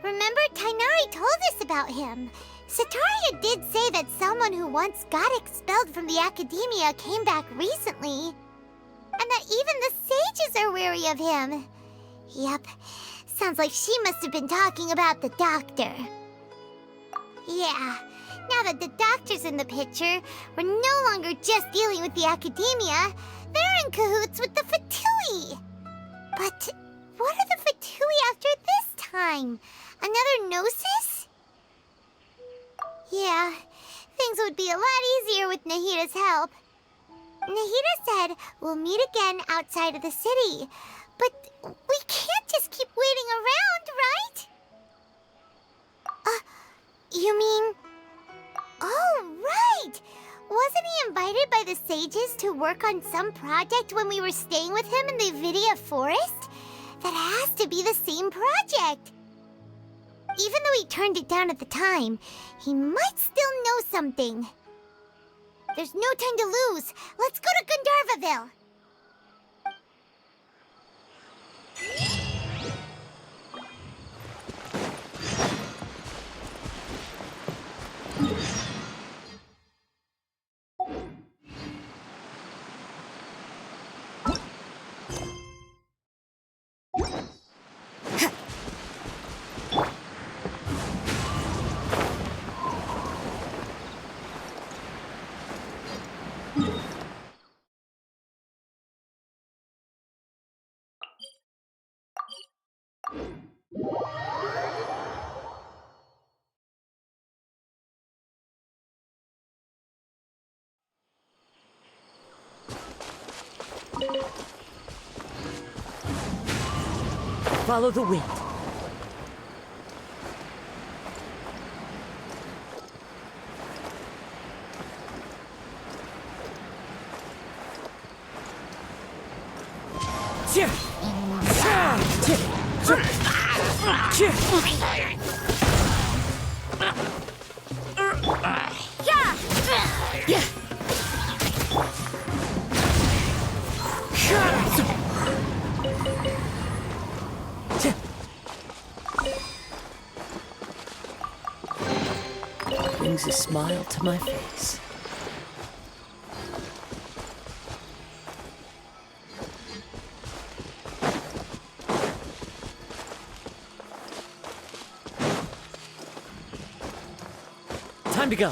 Remember, Tainari told us about him. Sataria did say that someone who once got expelled from the academia came back recently. And that even the sages are wary of him. Yep, sounds like she must have been talking about the Doctor. Yeah, now that the Doctor's in the picture, we're no longer just dealing with the academia. They're in cahoots with the Fatui. But what are the Fatui after this time? Another Gnosis? Yeah, things would be a lot easier with Nahida's help. Nahida said we'll meet again outside of the city. But we can't just keep waiting around, right? You mean... Oh, right! Wasn't he invited by the sages to work on some project when we were staying with him in the Vidia Forest? That has to be the same project. Even though he turned it down at the time, he might still know something. There's no time to lose. Let's go to Gandharvaville. Follow the wind. Brings a smile to my face. Time to go.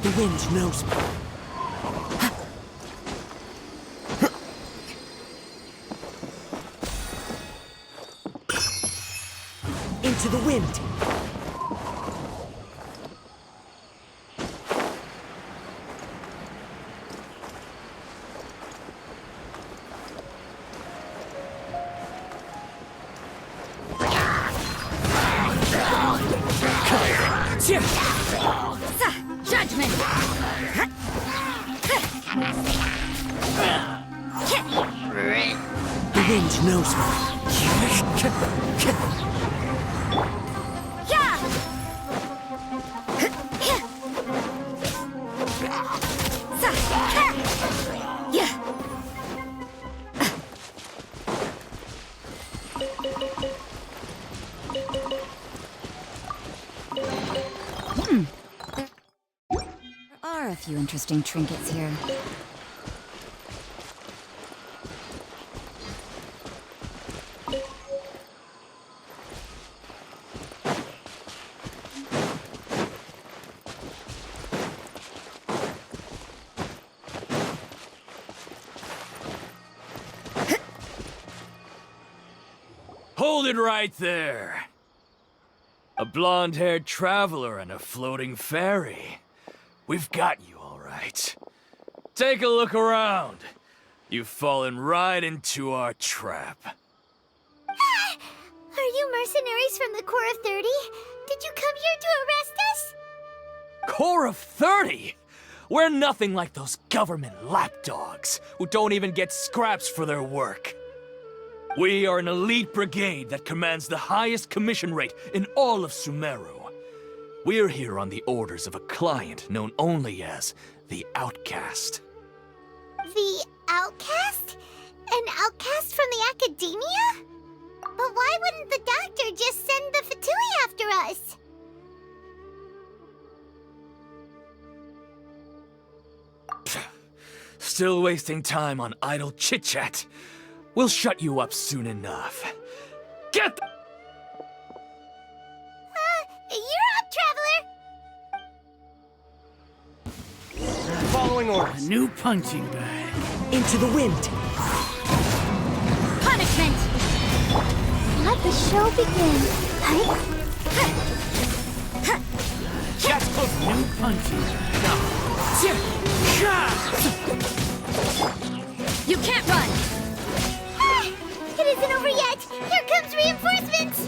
The wind knows me. Into the wind. Judgment! The wind knows me. There are a few interesting trinkets here. Hold it right there. A blonde-haired traveler and a floating fairy. We've got you all right. Take a look around. You've fallen right into our trap. Are you mercenaries from the Corps of 30? Did you come here to arrest us? Corps of 30? We're nothing like those government lapdogs who don't even get scraps for their work. We are an elite brigade that commands the highest commission rate in all of Sumeru. We're here on the orders of a client known only as the Outcast. The Outcast? An outcast from the academia? But why wouldn't the doctor just send the Fatui after us? Still wasting time on idle chit-chat. We'll shut you up soon enough. Get the— You're up, traveler! Following orders. A new punching bag. Into the wind. Punishment! Let the show begin. That's close. New punching bag. You can't run! It isn't over yet! Here comes reinforcements!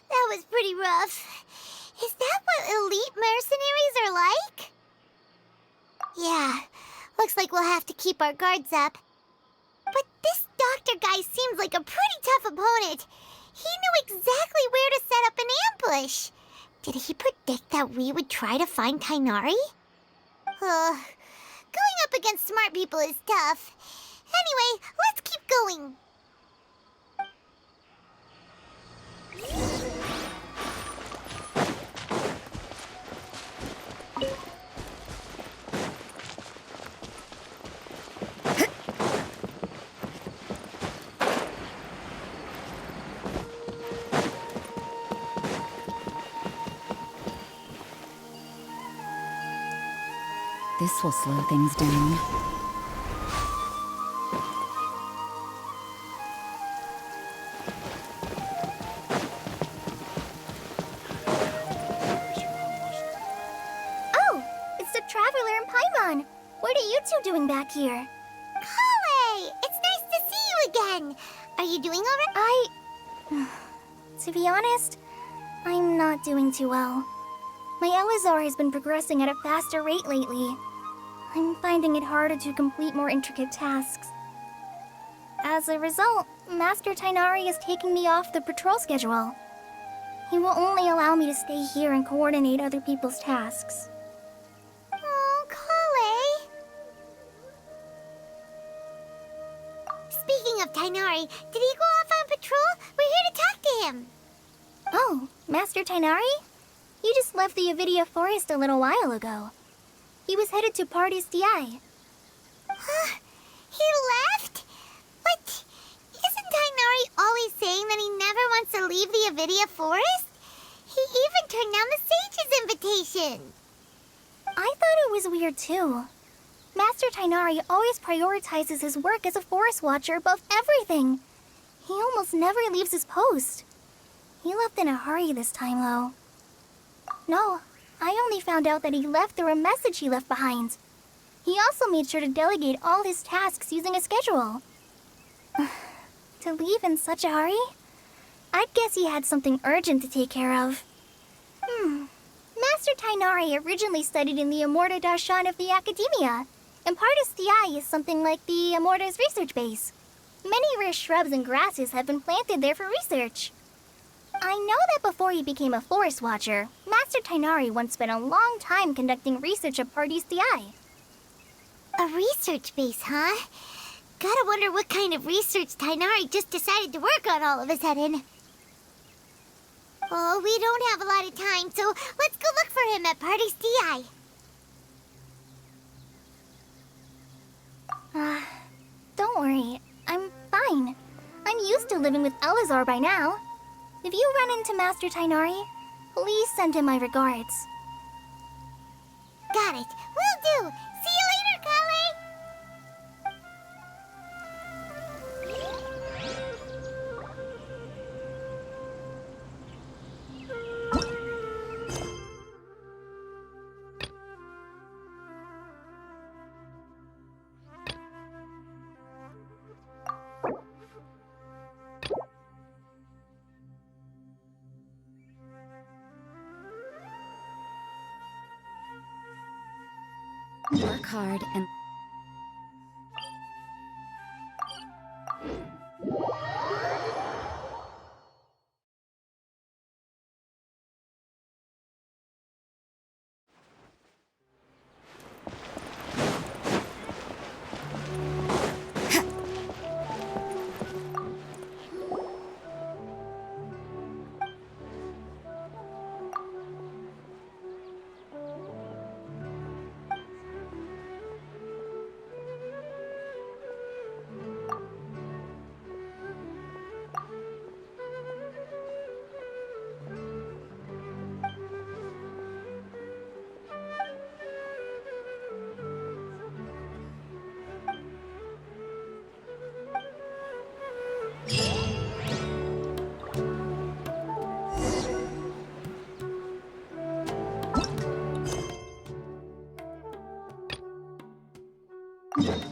That was pretty rough. Is that what elite mercenaries are like? Yeah, looks like we'll have to keep our guards up. But this doctor guy seems like a pretty tough opponent. He knew exactly where to set up an ambush. Did he predict that we would try to find Tainari? Going up against smart people is tough. Anyway, let's keep going. This will slow things down. Ruler and Paimon. What are you two doing back here? Kale! It's nice to see you again. Are you doing alright? To be honest, I'm not doing too well. My Elazar has been progressing at a faster rate lately. I'm finding it harder to complete more intricate tasks. As a result, Master Tighnari is taking me off the patrol schedule. He will only allow me to stay here and coordinate other people's tasks. Oh, Kale! Speaking of Tighnari, did he go off on patrol? We're here to talk to him. Oh, Master Tighnari? He just left the Avidia Forest a little while ago. He was headed to III.I. Huh? He left? But isn't Tighnari always saying that he never wants to leave the Avidia Forest? He even turned down the Sage's invitation. I thought it was weird too. Master Tighnari always prioritizes his work as a forest watcher above everything. He almost never leaves his post. He left in a hurry this time, though. No, I only found out that he left through a message he left behind. He also made sure to delegate all his tasks using a schedule. To leave in such a hurry? I'd guess he had something urgent to take care of. Master Tighnari originally studied in the Amorta Darshan of the Academia, and part of III is something like the Amorta's research base. Many rare shrubs and grasses have been planted there for research. I know that before he became a forest watcher, Master Tighnari once spent a long time conducting research at Party's III. A research base, huh? Gotta wonder what kind of research Tighnari just decided to work on all of a sudden. Oh, we don't have a lot of time, so let's go look for him at Party's III. Don't worry. I'm fine. I'm used to living with Elazar by now. If you run into Master Tighnari, please send him my regards. Got it. Will do. See you later, Kale! Work hard and... Yeah.